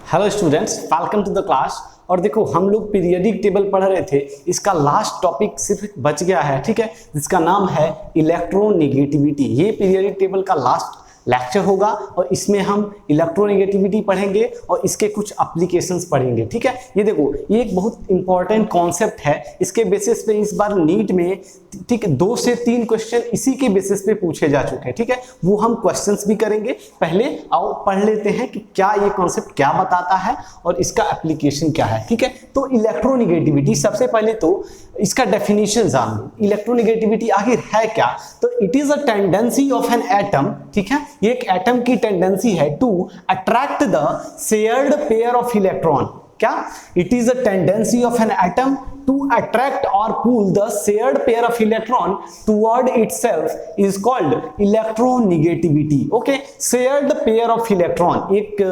Hello students, welcome to the class. और देखो, हम लोग पीरियडिक टेबल पढ़ रहे थे। इसका लास्ट टॉपिक सिर्फ बच गया है, ठीक है, जिसका नाम है इलेक्ट्रोनेगेटिविटी। ये पीरियडिक टेबल का लास्ट लेक्चर होगा और इसमें हम इलेक्ट्रोनेगेटिविटी पढ़ेंगे और इसके कुछ एप्लीकेशंस पढ़ेंगे, ठीक है। ये देखो, ये एक बहुत इंपॉर्टेंट कॉन्सेप्ट है। इसके बेसिस पे इस बार नीट में, ठीक है, 2 से 3 क्वेश्चन इसी के बेसिस पे पूछे जा चुके हैं, ठीक है। वो हम क्वेश्चंस भी करेंगे। पहले आओ पढ़ लेते हैं कि क्या ये कॉन्सेप्ट क्या बताता है और इसका एप्लीकेशन क्या है, ठीक है। तो इलेक्ट्रोनेगेटिविटी, सबसे पहले तो इसका डेफिनेशन जान लो। इलेक्ट्रोनेगेटिविटी आखिर है क्या? तो it is a tendency of an atom, ठीक है, ये एक एटम की टेंडेंसी है to attract the shared pair of electron. क्या? It is a tendency of an atom to attract or pull the shared pair of electron toward itself is called electronegativity. Okay, shared pair of electron, एक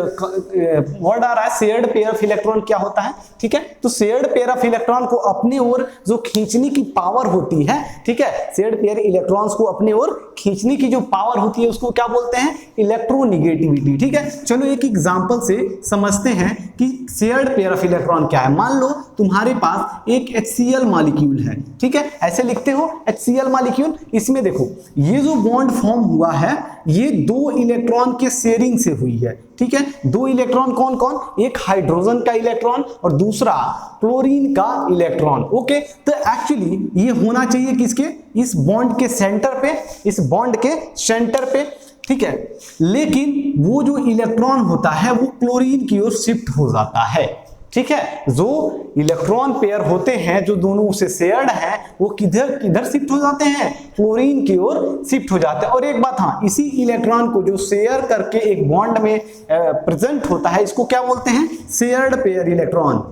word आ रहा है shared pair of electron, क्या होता है, ठीक है। तो shared pair of electron को अपने ओर जो खींचने की पावर होती है, ठीक है, shared pair electrons को अपने ओर खींचने की जो पावर होती है उसको क्या बोलते हैं? इलेक्ट्रोनेगेटिविटी, ठीक है। चलो एक एग्जांपल से समझते हैं कि shared pair of electron क्या है। मान लो तुम्हारे पास एक HCl मॉलिक्यूल है, ठीक है, ऐसे लिखते हो HCl मॉलिक्यूल। इसमें देखो, ये जो बॉन्ड फॉर्म हुआ है ये 2 इलेक्ट्रॉन के शेयरिंग से हुई है, ठीक है। 2 इलेक्ट्रॉन कौन कौन? एक हाइड्रोजन का इलेक्ट्रॉन और दूसरा क्लोरीन का इलेक्ट्रॉन। ओके, तो एक्चुअली ये होना चाहिए किसके? इस बॉन्ड के सेंटर पे, इस बॉन्ड के सेंटर पे, ठीक है। लेकिन वो जो इलेक्ट्रॉन होता है वो क्लोरीन की ओर शिफ्ट हो जाता है, ठीक है। जो इलेक्ट्रॉन पेयर होते हैं जो दोनों से शेयर्ड हैं वो किधर शिफ्ट हो जाते हैं? क्लोरीन की ओर शिफ्ट हो जाते हैं। और एक बात, हाँ, इसी इलेक्ट्रॉन को जो शेयर करके एक बॉन्ड में प्रेजेंट होता है इसको क्या बोलते हैं? Shared pair electron,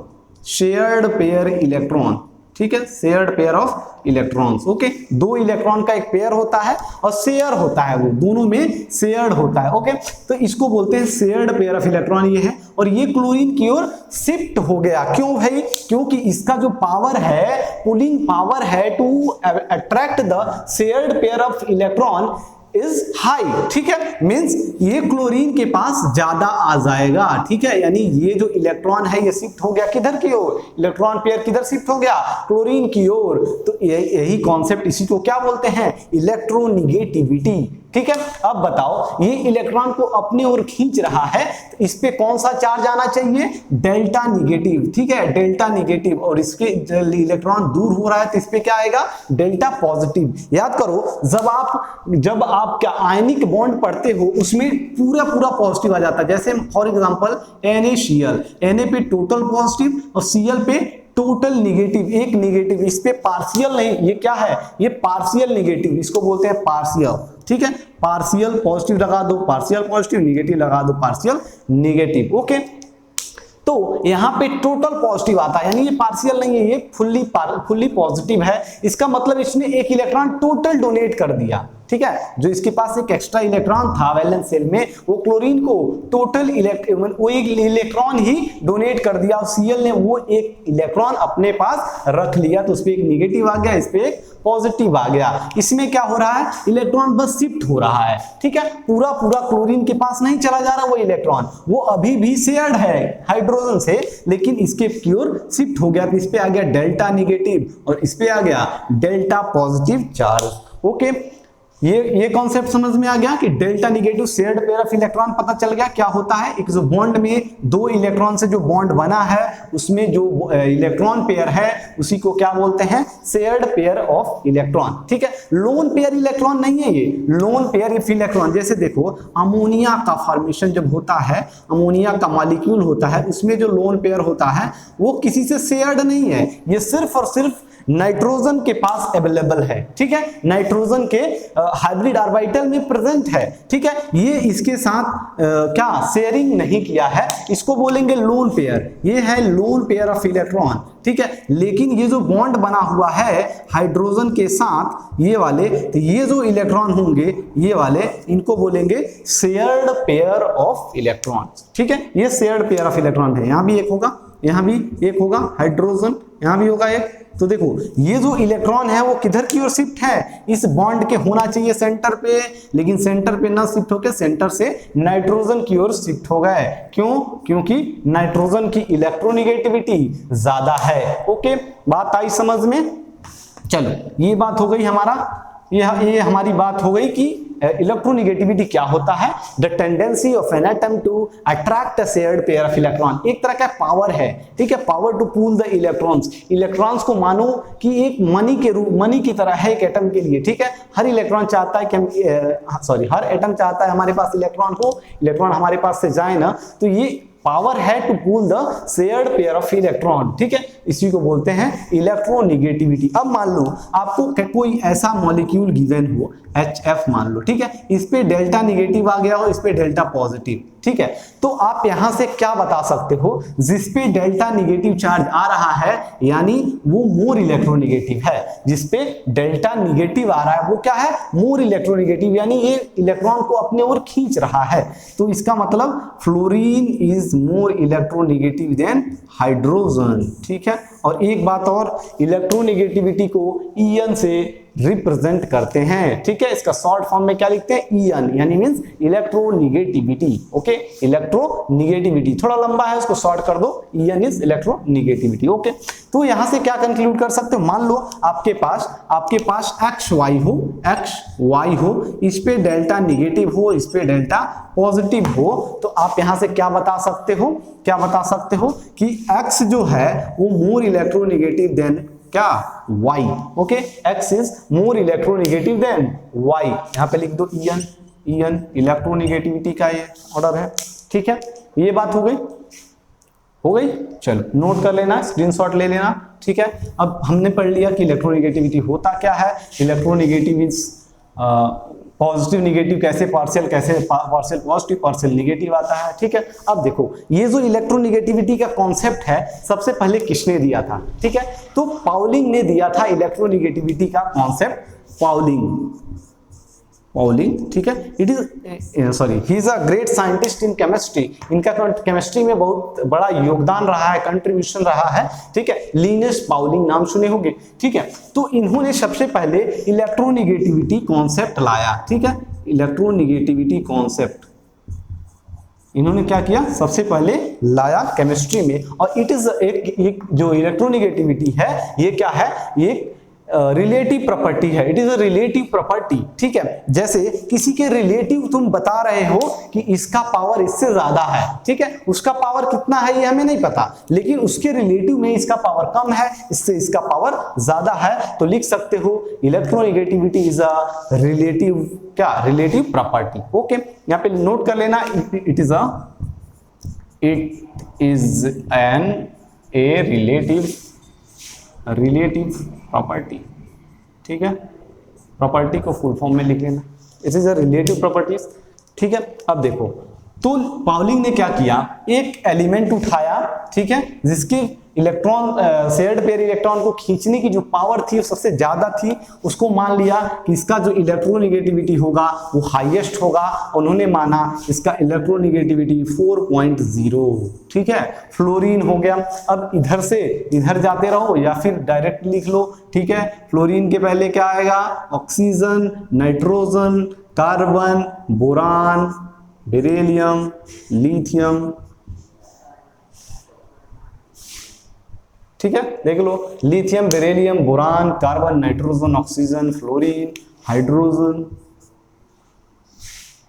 shared pair electron, ठीक है, shared pair of electrons. Okay, 2 electron का एक पेयर होता है और शेयर होता है, वो दोनों में शेयर्ड होता है। ओके, तो इसको बोलते हैं शेयर्ड पेयर ऑफ इलेक्ट्रॉन। ये है और ये क्लोरीन की ओर शिफ्ट हो गया। क्यों भाई? क्योंकि इसका जो पावर है, पुलिंग पावर है to attract the shared pair of electron is high, ठीक है। मींस ये क्लोरीन के पास ज्यादा आ जाएगा, ठीक है। यानी ये जो इलेक्ट्रॉन है ये शिफ्ट हो गया किधर की ओर? इलेक्ट्रॉन पेयर किधर शिफ्ट हो गया? क्लोरीन की ओर। तो यही कॉन्सेप्ट, इसी को क्या बोलते हैं? इलेक्ट्रोनेगेटिविटी, ठीक है। अब बताओ, ये इलेक्ट्रॉन को अपने ओर खींच रहा है तो इस पे कौन सा चार्ज आना चाहिए? डेल्टा निगेटिव, ठीक है, डेल्टा निगेटिव। और इसके इलेक्ट्रॉन दूर हो रहा है तो इस पे क्या आएगा? Delta positive. याद करो, जब आप क्या आयनिक बॉन्ड पढ़ते हो उसमें पूरा पॉजिटिव आ जाता है। जैसे फॉर एग्जांपल NaCl, Na पे टोटल पॉजिटिव और Cl पे टोटल निगेटिव, एक निगेटिव। इस पे पार्शियल नहीं, ये क्या है? ये पार्शियल निगेटिव, इसको बोलते हैं पार्शियल, ठीक है। पार्शियल पॉजिटिव लगा दो, पार्शियल पॉजिटिव, निगेटिव लगा दो, पार्शियल निगेटिव। ओके, तो यहाँ पे टोटल पॉजिटिव आता है, यानी ये पार्शियल नहीं है, ये फुल्ली पॉजिटिव है। इसका मतलब इसने एक इलेक्ट्रॉन टोटल डोनेट कर दिया, ठीक है। जो इसके पास एक एक्स्ट्रा इलेक्ट्रॉन था वैलेंस शेल में, वो क्लोरीन को टोटल वो एक इलेक्ट्रॉन ही डोनेट कर दिया और Cl ने वो एक इलेक्ट्रॉन अपने पास रख लिया। तो उस पे एक निगेटिव आ गया, इस पे एक पॉजिटिव आ गया। इसमें क्या हो रहा है? इलेक्ट्रॉन बस शिफ्ट हो रहा है, ठीक है। पूरा क्लोरीन के पास नहीं चला जा रहा वो इलेक्ट्रॉन, वो अभी भी शेयर्ड है हाइड्रोजन से, लेकिन इसके की ओर शिफ्ट हो गया। तो इस पे आ गया डेल्टा निगेटिव और इस पे आ गया डेल्टा पॉजिटिव चार्ज। ओके, ये कॉन्सेप्ट समझ में आ गया कि delta negative shared pair of electron पता चल गया क्या होता है। एक जो बॉन्ड में 2 इलेक्ट्रॉन से जो बॉन्ड बना है उसमें जो इलेक्ट्रॉन पेयर है उसी को क्या बोलते हैं? शेयर्ड पेयर ऑफ इलेक्ट्रॉन, ठीक है। लोन पेयर इलेक्ट्रॉन नहीं है ये, लोन पेयर ऑफ इलेक्ट्रॉन। जैसे देखो, अमोनिया का फॉर्मेशन जब होता है, अमोनिया का मॉलिक्यूल होता है, उसमें जो लोन पेयर होता है वो किसी से शेयर्ड नहीं है, ये सिर्फ और सिर्फ नाइट्रोजन के पास अवेलेबल है, ठीक है। नाइट्रोजन के हाइब्रिड ऑर्बिटल में प्रेजेंट है, ठीक है। ये इसके साथ क्या शेयरिंग नहीं किया है, इसको बोलेंगे लोन पेयर। ये है लोन पेयर ऑफ इलेक्ट्रॉन, ठीक है। लेकिन ये जो बॉन्ड बना हुआ है हाइड्रोजन के साथ, ये वाले, तो ये जो इलेक्ट्रॉन होंगे ये वाले, इनको बोलेंगे शेयर्ड पेयर ऑफ इलेक्ट्रॉन, ठीक है। ये शेयर्ड पेयर ऑफ इलेक्ट्रॉन है। यहां भी एक होगा, यहां भी एक होगा हाइड्रोजन, यहां भी होगा एक, तो देखो ये जो इलेक्ट्रॉन है वो किधर की ओर शिफ्ट है, इस बॉन्ड के होना चाहिए सेंटर पे, लेकिन सेंटर पे ना शिफ्ट होकर सेंटर से नाइट्रोजन की ओर शिफ्ट हो गए। क्यों? क्योंकि नाइट्रोजन की इलेक्ट्रोनेगेटिविटी ज्यादा है। ओके, बात आई समझ में? चलो ये बात हो गई हमारा, ये हमारी बात हो गई कि इलेक्ट्रोनेगेटिविटी क्या होता है। The tendency of an atom to attract a shared pair of electron, एक तरह का पावर है, ठीक है, power to pull the electrons. Electrons को मानो कि एक मनी की तरह है एक एटम के लिए, ठीक है। हर इलेक्ट्रॉन चाहता है कि हर एटम चाहता है हमारे पास इलेक्ट्रॉन हो, इलेक्ट्रॉन हमारे पास से जाए ना, तो ये पावर है to pull the shared pair of electron, ठीक है, इसी को बोलते हैं इलेक्ट्रोनेगेटिविटी। अब मान लो आपको कोई ऐसा मॉलिक्यूल गिवन हो HF मान लो, ठीक है, इस पे डेल्टा निगेटिव आ गया हो, इस पे डेल्टा पॉजिटिव, ठीक है, तो आप यहां से क्या बता सकते हो, जिस पे डेल्टा निगेटिव चार्ज आ रहा है यानी वो मोर इलेक्ट्रोनेगेटिव है, जिस पे डेल्टा निगेटिव आ रहा है वो क्या है, मोर इलेक्ट्रोनेगेटिव, यानी ये इलेक्ट्रॉन को अपने ओर खींच रहा है। तो इसका मतलब fluorine is more electronegative than hydrogen, ठीक है। और एक बात और, इलेक्ट्रोनेगेटिविटी को EN से रिप्रेजेंट करते हैं, ठीक है, इसका शॉर्ट फॉर्म में क्या लिखते हैं, EN, यानी मींस इलेक्ट्रोनेगेटिविटी। ओके, इलेक्ट्रोनेगेटिविटी थोड़ा लंबा है, उसको शॉर्ट कर दो, EN इज इलेक्ट्रोनेगेटिविटी। ओके, तो यहां से क्या कंक्लूड कर सकते हो, मान लो आपके पास XY हो, इस पे डेल्टा निगेटिव हो, इस पे डेल्टा पॉजिटिव हो, तो आप यहां से क्या बता सकते हो कि X जो है वो मोर इलेक्ट्रोनेगेटिव देन क्या, Y। Okay, X is more electronegative than Y। यहां पे लिख दो EN इलेक्ट्रोनेगेटिविटी का ये ऑर्डर है, ठीक है। ये बात हो गई, चलो नोट कर लेना, स्क्रीनशॉट ले लेना, ठीक है। अब हमने पढ़ लिया कि इलेक्ट्रोनेगेटिविटी होता क्या है, इलेक्ट्रोनेगेटिव इज पॉजिटिव निगेटिव, कैसे पार्शियल पॉजिटिव पार्शियल निगेटिव आता है, ठीक है। अब देखो ये जो इलेक्ट्रोनेगेटिविटी का कॉन्सेप्ट है सबसे पहले किसने दिया था, ठीक है, तो पाउलिंग ने दिया था इलेक्ट्रोनेगेटिविटी का कॉन्सेप्ट, पाउलिंग, ठीक है। He is a great scientist in chemistry, इनका केमिस्ट्री में बहुत बड़ा योगदान रहा है, कंट्रीब्यूशन रहा है, ठीक है। लिनस पाउलिंग नाम सुने होंगे, ठीक है। तो इन्होंने सबसे पहले इलेक्ट्रोनेगेटिविटी कॉन्सेप्ट लाया, ठीक है, इलेक्ट्रोनेगेटिविटी कॉन्सेप्ट इन्होंने क्या किया, सबसे पहले लाया केमिस्ट्री में। और इट इज एक जो इलेक्ट्रोनेगेटिविटी है ये क्या है, ये रिलेटिव प्रॉपर्टी है, it is a relative property, ठीक है। जैसे किसी के रिलेटिव तुम बता रहे हो कि इसका पावर इससे ज्यादा है, ठीक है, उसका पावर कितना है ये हमें नहीं पता, लेकिन उसके रिलेटिव में इसका पावर कम है, इससे इसका पावर ज्यादा है, तो लिख सकते हो electronegativity is a relative property. Okay, यहाँ पे नोट कर लेना, it is an relative property, ठीक है, प्रॉपर्टी को फुल फॉर्म में लिख लेना, it is a relative properties, ठीक है। अब देखो तो पाउलिंग ने क्या किया, एक एलिमेंट उठाया, ठीक है, जिसके इलेक्ट्रॉन शेयर्ड पेयर इलेक्ट्रॉन को खींचने की जो पावर थी वो सबसे ज्यादा थी, उसको मान लिया कि इसका जो इलेक्ट्रोनेगेटिविटी होगा वो हाईएस्ट होगा, उन्होंने माना इसका इलेक्ट्रोनेगेटिविटी 4.0, ठीक है, फ्लोरीन हो गया। अब इधर से इधर जाते रहो या फिर डायरेक्ट लिख लो, ठीक है। फ्लोरीन के पहले क्या आएगा, oxygen, nitrogen, carbon, boron, beryllium, lithium, ठीक है, देख लो, lithium, beryllium, boron, carbon, nitrogen, oxygen, fluorine, hydrogen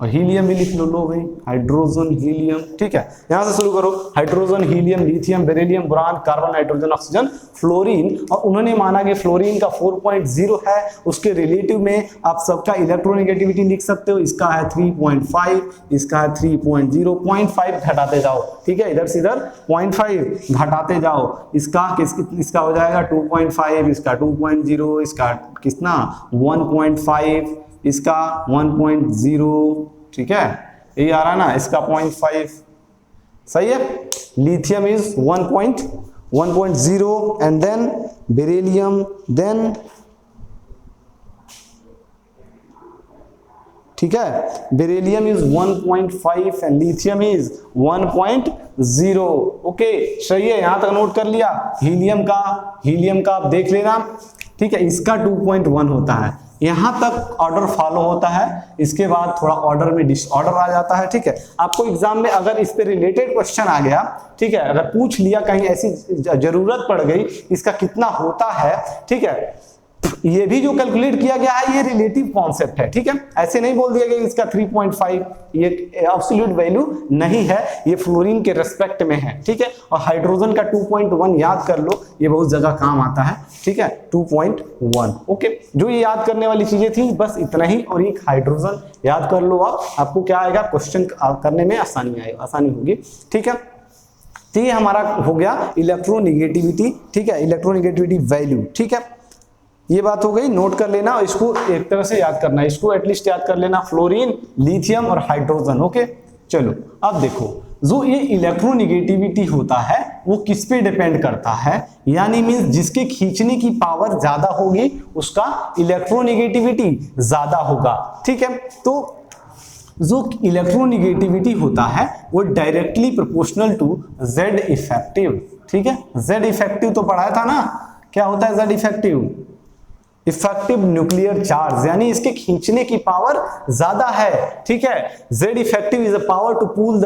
और हीलियम भी लिख लो भाई, हाइड्रोजन, हीलियम, ठीक है। यहां से शुरू करो, hydrogen, helium, lithium, beryllium, boron, carbon, nitrogen, oxygen, fluorine, और उन्होंने माना कि फ्लोरीन का 4.0 है, उसके रिलेटिव में आप सबका इलेक्ट्रोनेगेटिविटी लिख सकते हो, इसका है 3.5, इसका है 3.0, 0.5 घटाते जाओ, ठीक है, इधर से इधर 0.5 घटाते जाओ, इसका हो जाएगा 2.5, इसका 2.0, इसका कितना 1.5, इसका 1.0, ठीक है, ये आ रहा ना, इसका 0.5, सही है। Lithium is 1.0 and then beryllium, then, ठीक है, beryllium is 1.5 and lithium is 1.0, 0। Okay, सही है, यहां तक नोट कर लिया। हीलियम का आप देख लेना, ठीक है, इसका 2.1 होता है। यहां तक ऑर्डर फॉलो होता है, इसके बाद थोड़ा ऑर्डर में डिसऑर्डर आ जाता है। ठीक है, आपको एग्जाम में अगर इस पे रिलेटेड क्वेश्चन आ गया, ठीक है, अगर पूछ लिया, कहीं ऐसी जरूरत पड़ गई इसका कितना होता है, ठीक है, ये भी जो कैलकुलेट किया गया है ये रिलेटिव कॉन्सेप्ट है। ठीक है, ऐसे नहीं बोल दिया गया इसका 3.5 ये एब्सोल्यूट वैल्यू नहीं है, ये फ्लोरीन के रेस्पेक्ट में है। ठीक है, और हाइड्रोजन का 2.1 याद कर लो, ये बहुत जगह काम आता है। ठीक है, 2.1। ओके, जो ये याद करने वाली चीजें थी बस इतना ही, और एक हाइड्रोजन याद कर लो आप, आपको क्या आएगा, क्वेश्चन करने में आसानी होगी। ठीक है, तो ये हमारा हो गया इलेक्ट्रोनिगेटिविटी। ठीक है, इलेक्ट्रोनिगेटिविटी वैल्यू। ठीक है, ये बात हो गई, नोट कर लेना, इसको एक तरह से याद करना, इसको एटलीस्ट याद कर लेना, फ्लोरीन, लिथियम और हाइड्रोजन। ओके, चलो अब देखो, जो ये इलेक्ट्रोनिगेटिविटी होता है वो किस पे डिपेंड करता है, यानी मींस जिसके खींचने की पावर ज्यादा होगी उसका इलेक्ट्रोनिगेटिविटी ज्यादा होगा। ठीक है, तो जो इलेक्ट्रोनिगेटिविटी होता है वो directly proportional to Z effective. ठीक है, जेड इफेक्टिव तो पढ़ाया था ना, क्या होता है Z effective, effective nuclear charge, यानी इसके खींचने की पावर ज्यादा है। ठीक है, Z effective is a power to pull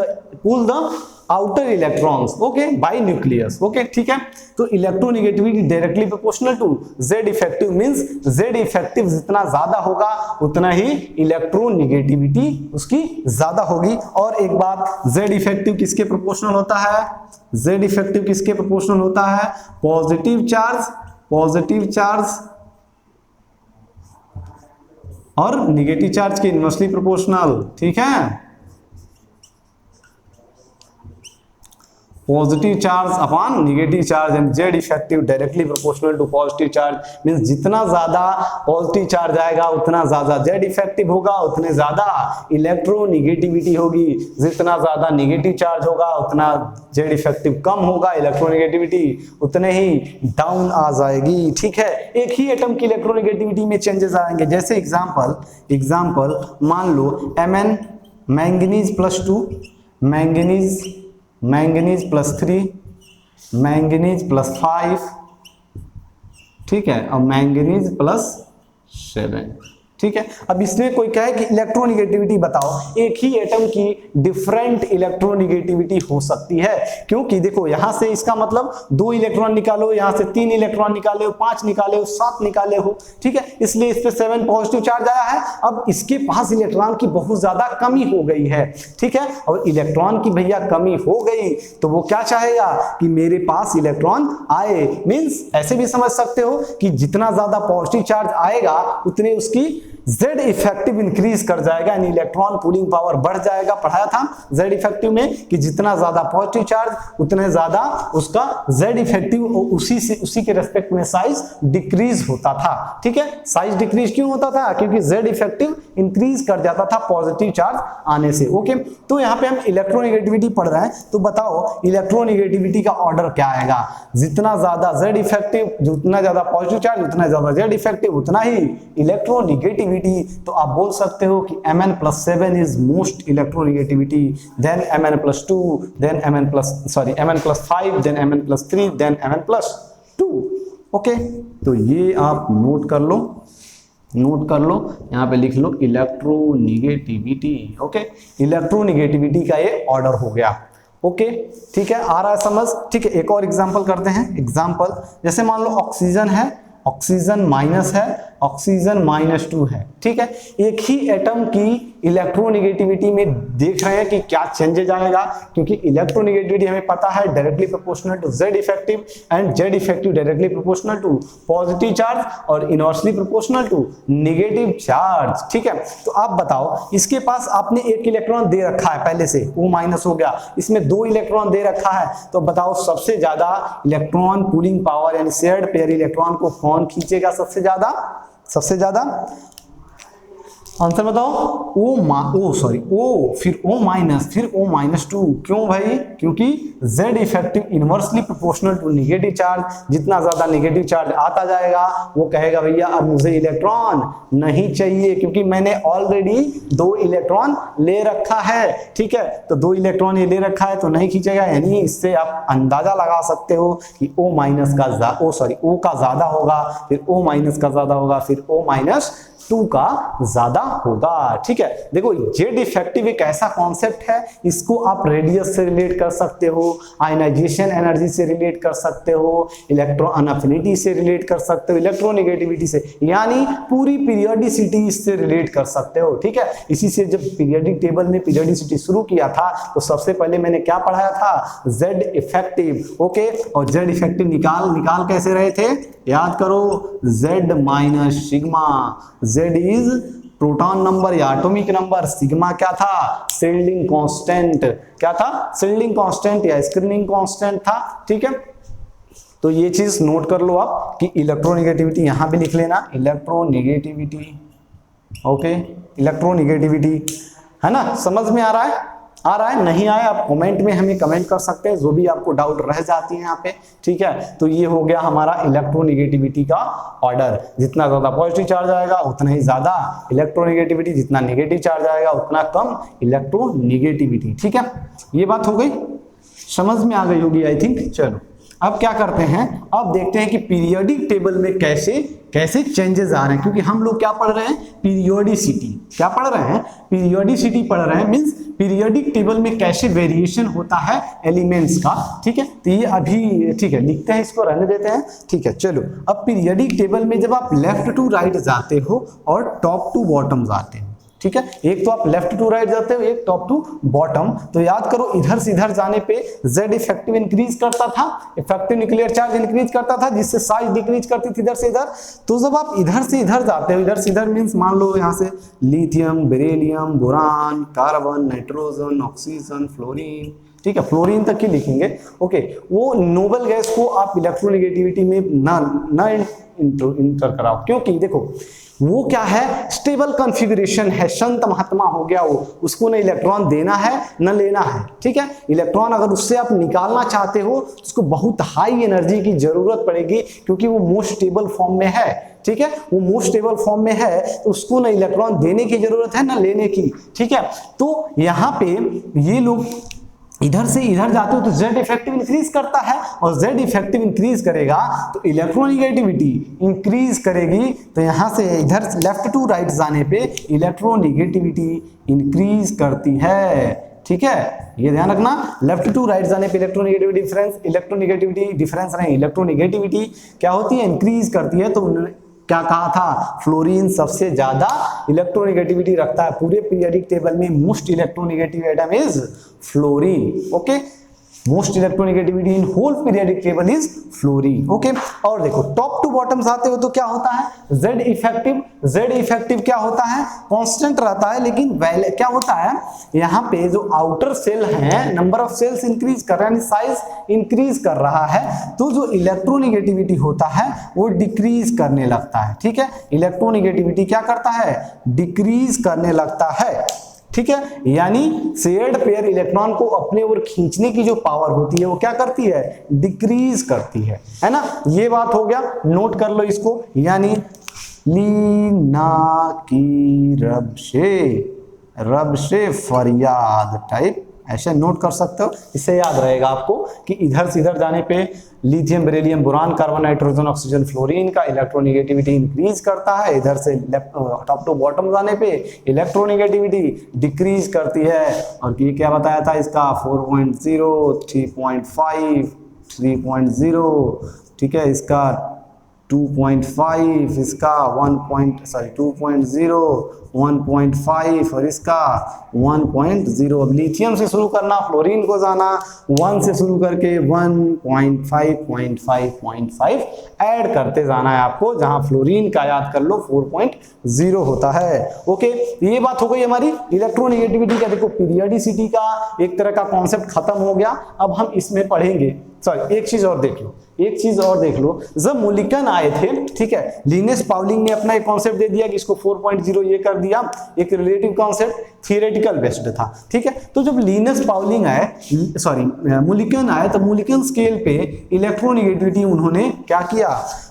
the outer electrons, okay, by nucleus. Okay, ठीक है, तो electronegativity directly proportional to Z effective means Z effective जितना ज्यादा होगा उतना ही इलेक्ट्रोनिगेटिविटी उसकी ज्यादा होगी। और एक बात, जेड इफेक्टिव किसके प्रोपोर्शनल होता है, जेड इफेक्टिव किसके प्रोपोर्शनल होता है, पॉजिटिव चार्ज और निगेटिव चार्ज के इनवर्सली प्रोपोर्शनल। ठीक है, positive charge upon negative charge and Z effective directly proportional to positive charge means जितना ज्यादा पॉजिटिव चार्ज आएगा उतना ज्यादा जेड इफेक्टिव होगा, उतने ज्यादा इलेक्ट्रोनिगेटिविटी होगी, जितना ज्यादा निगेटिव चार्ज होगा उतना जेड इफेक्टिव कम होगा, इलेक्ट्रोनिगेटिविटी उतने ही डाउन आ जाएगी। ठीक है, एक ही एटम की इलेक्ट्रोनिगेटिविटी में चेंजेस आएंगे। जैसे एग्जांपल मान लो Mn मैंगनीज +2, मैंगनीज +3, मैंगनीज +5, ठीक है, और मैंगनीज +7। ठीक है, अब इसमें कोई कहे कि इलेक्ट्रोनिगेटिविटी बताओ, एक ही एटम की डिफरेंट इलेक्ट्रोनिगेटिविटी हो सकती है, क्योंकि देखो यहां से इसका मतलब 2 इलेक्ट्रॉन निकालो, यहां से 3 इलेक्ट्रॉन निकाले हो, 5 निकाले हो, 7 निकाले हो। ठीक है, इसलिए इस पे 7 पॉजिटिव चार्ज आया है। अब इसके पास इलेक्ट्रॉन की बहुत ज्यादा कमी हो गई है। ठीक है, और इलेक्ट्रॉन की भैया कमी हो गई तो वो क्या चाहेगा कि मेरे पास इलेक्ट्रॉन आए, मींस ऐसे भी समझ सकते हो कि जितना ज्यादा पॉजिटिव चार्ज आएगा उतने उसकी जेड इफेक्टिव इंक्रीज कर जाएगा, यानी इलेक्ट्रॉन पुलिंग पावर बढ़ जाएगा। पढ़ाया था जेड इफेक्टिव में कि जितना ज्यादा पॉजिटिव चार्ज उतने ज्यादा उसका जेड इफेक्टिव उसी के रेस्पेक्ट में साइज डिक्रीज होता था। ठीक है, साइज डिक्रीज क्यों होता था, क्योंकि जेड इफेक्टिव इंक्रीज कर जाता था पॉजिटिव चार्ज आने से। ओके, तो यहाँ पे हम इलेक्ट्रोनिगेटिविटी पढ़ रहे हैं, तो बताओ इलेक्ट्रोनिगेटिविटी का ऑर्डर क्या आएगा, जितना ज्यादा जेड इफेक्टिव, जितना ज्यादा पॉजिटिव चार्ज उतना ज्यादा जेड इफेक्टिव उतना ही इलेक्ट्रोनिगेटिविटी। तो आप बोल सकते हो कि Mn+7 is most electronegativity, then Mn+2, then Mn+5, then Mn+3, then Mn+2। Okay, तो ये आप नोट कर लो, यहां पे लिख लो इलेक्ट्रोनिगेटिविटी। ओके, इलेक्ट्रोनिगेटिविटी का ये ऑर्डर हो गया। ओके, ठीक है, आ रहा है समझ। ठीक है, एक और एग्जांपल करते हैं। एग्जांपल जैसे मान लो ऑक्सीजन है, ऑक्सीजन माइनस है, ऑक्सीजन -2 है। ठीक है, एक ही एटम की इलेक्ट्रोनिगेटिविटी में देख रहे हैं कि क्या चेंजेस आएगा, क्योंकि इलेक्ट्रोनिगेटिविटी हमें पता है directly proportional to Z effective and Z effective directly proportional to positive charge और inversely proportional to negative charge. ठीक है, तो आप बताओ, इसके पास आपने एक इलेक्ट्रॉन दे रखा है पहले से, वो माइनस हो गया, इसमें 2 इलेक्ट्रॉन दे रखा है, तो बताओ सबसे ज्यादा इलेक्ट्रॉन पुलिंग पावर यानी शेयर्ड पेयर इलेक्ट्रॉन को कौन खींचेगा सबसे ज्यादा आंसर बताओ। फिर O माइनस, फिर O माइनस 2। क्यों भाई? क्योंकि Z effective inversely proportional to negative charge. जितना ज्यादा नेगेटिव चार्ज आता जाएगा वो कहेगा भैया अब मुझे इलेक्ट्रॉन नहीं चाहिए, क्योंकि मैंने ऑलरेडी 2 इलेक्ट्रॉन ले रखा है। ठीक है, तो 2 इलेक्ट्रॉन ये ले रखा है तो नहीं खींचेगा। यानी इससे आप अंदाजा लगा सकते हो कि O का ज्यादा होगा, फिर O माइनस का ज्यादा होगा, फिर O माइनस 2 का ज्यादा होगा। ठीक है, देखो जेड इफेक्टिव एक ऐसा कॉन्सेप्ट है, इसको आप रेडियस से रिलेट कर सकते हो, आयनाइजेशन एनर्जी से रिलेट कर सकते हो, इलेक्ट्रॉन अनअफिनिटी से रिलेट कर सकते हो, इलेक्ट्रोनेगेटिविटी से, यानी पूरी पीरियोडिसिटी इससे रिलेट कर सकते हो। ठीक है, इसी से जब पीरियोडिक टेबल में पीरियोडिसिटी शुरू किया था तो सबसे पहले मैंने क्या पढ़ाया था? Z effective. ओके, और जेड इफेक्टिव निकाल कैसे रहे थे? याद करो, Z minus sigma. Z is proton number या एटॉमिक नंबर, सिग्मा क्या था? Shielding constant. क्या था? शिल्डिंग कांस्टेंट या स्क्रीनिंग कांस्टेंट था। ठीक है, तो ये चीज नोट कर लो आप कि इलेक्ट्रोनेगेटिविटी यहां भी लिख लेना, इलेक्ट्रोनेगेटिविटी। ओके, इलेक्ट्रोनेगेटिविटी है ना? समझ में आ रहा है? नहीं आया आप कमेंट में हमें कमेंट कर सकते हैं, जो भी आपको डाउट रह जाती है यहाँ पे। ठीक है, तो ये हो गया हमारा इलेक्ट्रोनेगेटिविटी का ऑर्डर। जितना ज्यादा पॉजिटिव चार्ज आएगा उतना ही ज्यादा इलेक्ट्रोनेगेटिविटी, जितना नेगेटिव चार्ज आएगा उतना कम इलेक्ट्रोनेगेटिविटी। ठीक है, ये बात हो गई, समझ में आ गई होगी आई थिंक। चलो अब क्या करते हैं, अब देखते हैं कि पीरियोडिक टेबल में कैसे चेंजेस आ रहे हैं, क्योंकि हम लोग क्या पढ़ रहे हैं? पीरियोडिसिटी। क्या पढ़ रहे हैं? पीरियोडिसिटी पढ़ रहे हैं, मींस पीरियोडिक टेबल में कैसे वेरिएशन होता है एलिमेंट्स का। ठीक है, तो ये अभी ठीक है लिखते हैं, इसको रहने देते हैं। ठीक है, चलो अब पीरियोडिक टेबल में जब आप लेफ्ट टू राइट जाते हो और टॉप टू बॉटम जाते हो, ठीक है, एक तो आप लेफ्ट टू राइट जाते हो, एक टॉप टू बॉटम, तो याद करो इधर से इधर जाने पे Z इफेक्टिव इंक्रीज करता था, इफेक्टिव न्यूक्लियर चार्ज इंक्रीज करता था, जिससे साइज डिक्रीज करती थी इधर से इधर। तो जब आप इधर से इधर जाते हो, इधर से इधर मींस मान लो यहाँ से lithium, beryllium, boron, carbon, nitrogen, oxygen, fluorine, ठीक है, फ्लोरीन तक ही लिखेंगे। ओके, वो नोबल गैस को आप इलेक्ट्रोनेगेटिविटी में ना इंटर कराओ, क्योंकि देखो वो क्या है? स्टेबल कॉन्फ़िगरेशन है, संत महात्मा हो गया वो, उसको न इलेक्ट्रॉन देना है न लेना है। ठीक है, इलेक्ट्रॉन अगर उससे आप निकालना चाहते हो तो उसको बहुत हाई एनर्जी की जरूरत पड़ेगी, क्योंकि वो मोस्ट स्टेबल फॉर्म में है। ठीक है, वो मोस्ट स्टेबल फॉर्म में है तो उसको न इलेक्ट्रॉन देने की जरूरत है न लेने की। ठीक है, तो यहाँ पे ये लोग इधर से इधर जाते हो तो Z इफेक्टिव इंक्रीज करता है, और Z इफेक्टिव इंक्रीज करेगा तो इलेक्ट्रोनेगेटिविटी इंक्रीज करेगी। तो यहां से इधर लेफ्ट टू राइट जाने पे इलेक्ट्रोनेगेटिविटी इंक्रीज करती है। ठीक है, ये ध्यान रखना, लेफ्ट टू राइट जाने पे इलेक्ट्रोनेगेटिविटी डिफरेंस नहीं, इलेक्ट्रोनेगेटिविटी क्या होती है? इंक्रीज करती है। तो क्या कहा था? फ्लोरीन सबसे ज्यादा इलेक्ट्रोनेगेटिविटी रखता है पूरे पीरियोडिक टेबल में। Most electronegative atom is fluorine. Okay, most electronegativity in whole periodic table is fluorine. Okay, और देखो टॉप टू बॉटम आते हो तो क्या होता है? Z इफेक्टिव क्या होता है? कांस्टेंट रहता है, लेकिन क्या होता है यहाँ पे जो आउटर सेल है, नंबर ऑफ सेल्स इंक्रीज कर रहा है, साइज इंक्रीज कर रहा है, तो जो इलेक्ट्रोनेगेटिविटी होता है वो डिक्रीज करने लगता है। ठीक है, इलेक्ट्रोनेगेटिविटी क्या करता है? डिक्रीज करने लगता है। ठीक है, यानी शेयर्ड पेयर इलेक्ट्रॉन को अपने ओर खींचने की जो पावर होती है वो क्या करती है? डिक्रीज करती है ना। ये बात हो गया, नोट कर लो इसको, यानी लीना की रब से फरियाद टाइप ऐसे नोट कर सकते हो। इससे याद रहेगा आपको कि इधर से इधर जाने पे lithium, beryllium, boron, carbon, nitrogen, oxygen, fluorine का इलेक्ट्रोनेगेटिविटी इंक्रीज करता है, इधर से टॉप टू बॉटम जाने पे इलेक्ट्रोनेगेटिविटी डिक्रीज करती है। और ये क्या बताया था इसका? 4.0, 3.5, 3.0, ठीक है, इसका 2.5, इसका 2.0, 1.5 और इसका 1.0। अब लिथियम से शुरू करना, फ्लोरीन को जाना, 1 से शुरू करके 1.5 ऐड करते जाना है आपको, जहां फ्लोरीन का याद कर लो 4.0 होता है। ओके, ये बात हो गई हमारी इलेक्ट्रोनेगेटिविटी का। देखो पीरियोडिसिटी का एक तरह का कॉन्सेप्ट खत्म हो गया। अब हम इसमें पढ़ेंगे सॉरी एक चीज और देख लो, एक चीज और देख लो, जब मुलिकन आए थे, ठीक है, लिनेस पाउलिंग ने अपना एक कॉन्सेप्ट दे दिया कि इसको 4.0 ये कर दिया, एक रिलेटिव कॉन्सेप्ट थियोरेटिकल बेस्ड था, ठीक है। तो जब लिनेस पाउलिंग आए, सॉरी मुलिकन आए, तो मुलिकन स्केल पे इलेक्ट्रोनेगेटिविटी उन्होंने क्या किया,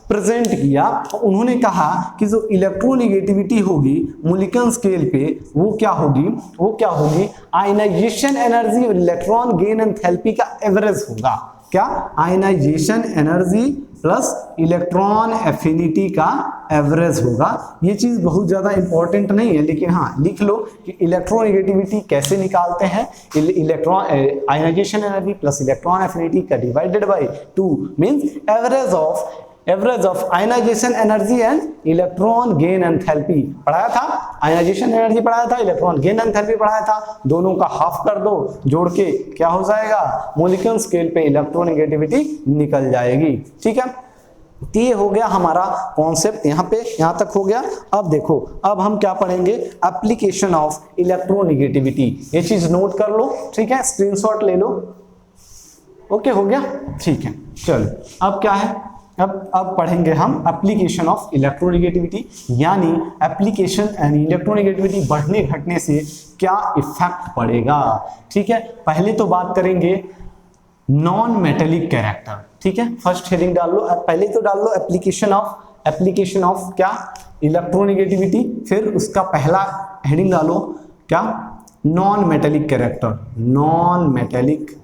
प्रेजेंट किया। उन्होंने कहा कि जो इलेक्ट्रोनेगेटिविटी होगी मुलिकन स्केल पे वो क्या होगी, वो क्या होगी, आयनाइजेशन एनर्जी और इलेक्ट्रॉन गेन एंथैल्पी का एवरेज होगा। क्या, ionization energy plus electron affinity का एवरेज होगा। ये चीज बहुत ज्यादा इंपॉर्टेंट नहीं है, लेकिन हाँ लिख लो कि इलेक्ट्रोनेगेटिविटी कैसे निकालते हैं, electron ionization energy plus electron affinity का divided by 2 means average of ionization energy and electron gain enthalpy. पढ़ाया था, आयनाइजेशन एनर्जी पढ़ाया था, इलेक्ट्रॉन गेन एंथैल्पी पढ़ाया था, दोनों का हाफ कर दो, जोड़ के क्या हो जाएगा, मॉलिक्यूल स्केल पे इलेक्ट्रोनेगेटिविटी निकल जाएगी, ठीक है। तो ये हो गया हमारा कॉन्सेप्ट, यहाँ तक हो गया। अब देखो, अब हम क्या पढ़ेंगे, एप्लीकेशन ऑफ इलेक्ट्रोनेगेटिविटी। ये चीज नोट कर लो, ठीक है, स्क्रीनशॉट ले लो। ओके, हो गया, ठीक है। चलो अब क्या है, अब पढ़ेंगे हम एप्लीकेशन ऑफ इलेक्ट्रोनेगेटिविटी, यानी एप्लीकेशन एंड इलेक्ट्रोनेगेटिविटी बढ़ने घटने से क्या इफेक्ट पड़ेगा, ठीक है। पहले तो बात करेंगे नॉन मेटेलिक कैरेक्टर, ठीक है। फर्स्ट हेडिंग डाल लो, पहले तो डाल लो एप्लीकेशन ऑफ क्या, इलेक्ट्रोनेगेटिविटी, फिर उसका पहला हेडिंग डालो क्या, non metallic character, non metallic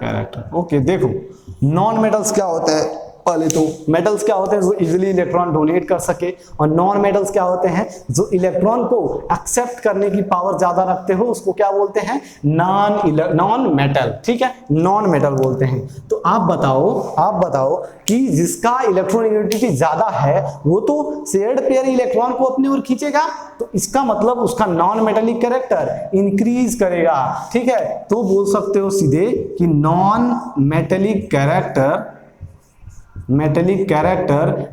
character. Okay, देखो नॉन मेटल्स क्या होते हैं, पहले तो मेटल्स क्या होते हैं जो इजीली इलेक्ट्रॉन डोनेट कर सके, और नॉन मेटल्स क्या होते हैं जो इलेक्ट्रॉन को एक्सेप्ट करने की पावर ज्यादा रखते हो, उसको क्या बोलते हैं, नॉन मेटल, ठीक है, नॉन मेटल बोलते हैं। तो आप बताओ कि जिसका इलेक्ट्रोनेगेटिविटी ज्यादा है वो तो शेयर्ड पेयर इलेक्ट्रॉन को अपनी ओर खींचेगा, तो इसका मतलब उसका नॉन मेटेलिक कैरेक्टर इंक्रीज करेगा, ठीक है। तो बोल सकते हो सीधे कि non metallic character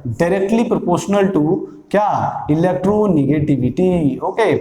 directly proportional to क्या, electronegativity. Okay,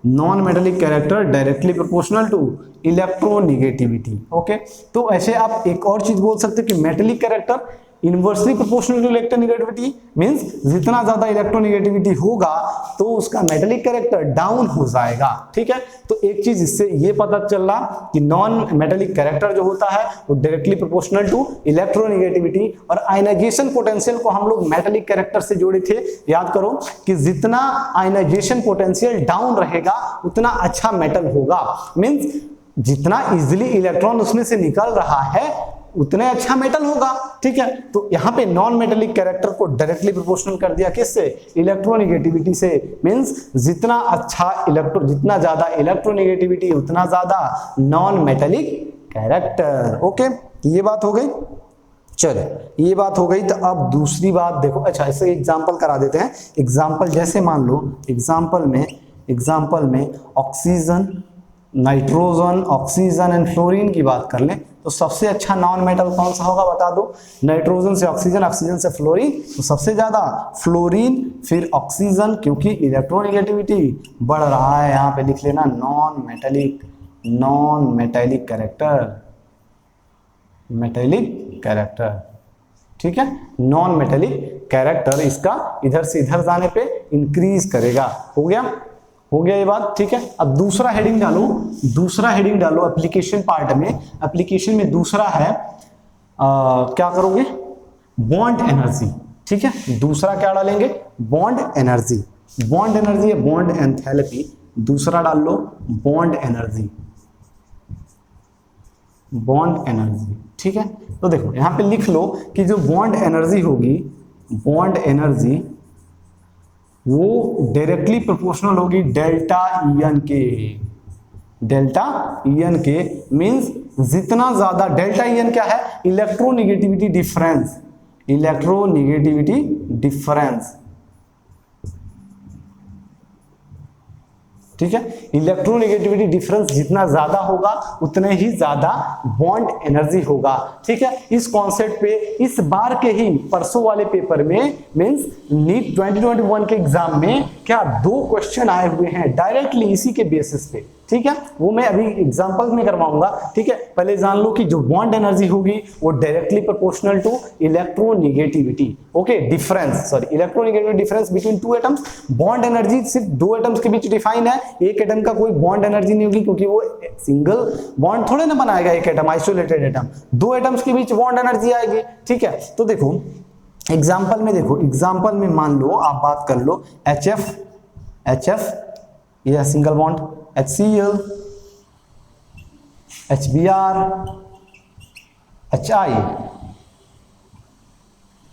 non metallic character directly proportional to electronegativity. Okay, तो ऐसे आप एक और चीज बोल सकते हो कि metallic character inversely proportional to electronegativity, means जितना ज्यादा इलेक्ट्रोनेगेटिविटी होगा तो उसका मेटेलिक कैरेक्टर डाउन हो जाएगा, ठीक है। तो एक चीज इससे ये पता चल रहा कि नॉन मेटेलिक कैरेक्टर जो होता है वो डायरेक्टली प्रोपोर्शनल टू इलेक्ट्रोनेगेटिविटी, और आयनाइजेशन पोटेंशियल को हम लोग मेटेलिक कैरेक्टर से जोड़े थे। याद करो कि जितना आयनाइजेशन पोटेंशियल डाउन रहेगा उतना अच्छा मेटल होगा, मींस जितना इजिली इलेक्ट्रॉन उसमें से निकल रहा है उतने अच्छा मेटल होगा, ठीक है। तो यहाँ पे नॉन मेटेलिक कैरेक्टर को डायरेक्टली प्रोपोर्शनल कर दिया, किससे, इलेक्ट्रोनेगेटिविटी से, मींस जितना ज्यादा इलेक्ट्रोनेगेटिविटी उतना ज्यादा नॉन मेटेलिक कैरेक्टर। ओके, ये बात हो गई। चलो ये बात हो गई, तो अब दूसरी बात देखो। अच्छा, इसे एग्जांपल करा देते हैं। एग्जांपल जैसे मान लो एग्जांपल में oxygen, nitrogen, oxygen and fluorine की बात कर लें तो सबसे अच्छा नॉन मेटल कौन सा होगा, बता दो। नाइट्रोजन से ऑक्सीजन, ऑक्सीजन से फ्लोरीन, तो सबसे ज्यादा फ्लोरीन, फिर ऑक्सीजन, क्योंकि इलेक्ट्रोनेगेटिविटी बढ़ रहा है। यहाँ पे लिख लेना नॉन मेटेलिक कैरेक्टर, ठीक है। नॉन मेटेलिक कैरेक्टर इसका इधर से इधर जाने पे इंक्रीज करेगा। हो गया ये बात, ठीक है। अब दूसरा हेडिंग डालो एप्लीकेशन पार्ट में। एप्लीकेशन में दूसरा है क्या करोगे, बॉन्ड एनर्जी, ठीक है। दूसरा क्या डालेंगे, बॉन्ड एनर्जी या बॉन्ड एंथैल्पी। दूसरा डाल लो बॉन्ड एनर्जी, ठीक है। तो देखो यहाँ पे लिख लो कि जो बॉन्ड एनर्जी होगी, बॉन्ड एनर्जी वो डायरेक्टली प्रोपोर्शनल होगी डेल्टा ईएन के, मींस जितना ज्यादा डेल्टा ईएन क्या है, इलेक्ट्रोनेगेटिविटी डिफरेंस। ठीक है। इलेक्ट्रोनेगेटिविटी डिफरेंस जितना ज्यादा होगा उतने ही ज्यादा बॉन्ड एनर्जी होगा, ठीक है। इस कॉन्सेप्ट पे इस बार के ही परसों वाले पेपर में मींस नीट 2021 के एग्जाम में क्या 2 क्वेश्चन आए हुए हैं डायरेक्टली इसी के बेसिस पे, ठीक है। वो मैं अभी एग्जांपल में करवाऊंगा, ठीक है। पहले जान लो कि जो बॉन्ड एनर्जी होगी वो directly proportional to electronegativity, okay, difference, sorry, electronegativity difference between 2 atoms. Bond energy सिर्फ 2 एटम्स के बीच डिफाइन है, एक एटम का कोई बॉन्ड एनर्जी नहीं होगी क्योंकि वो सिंगल बॉन्ड थोड़े ना बनाएगा एक एटम, आइसोलेटेड एटम, 2 एटम्स के बीच बॉन्ड एनर्जी आएगी, ठीक है। तो देखो एग्जांपल में, देखो एग्जांपल में मान लो आप बात कर लो HF यह single bond, HCl, HBr, HI,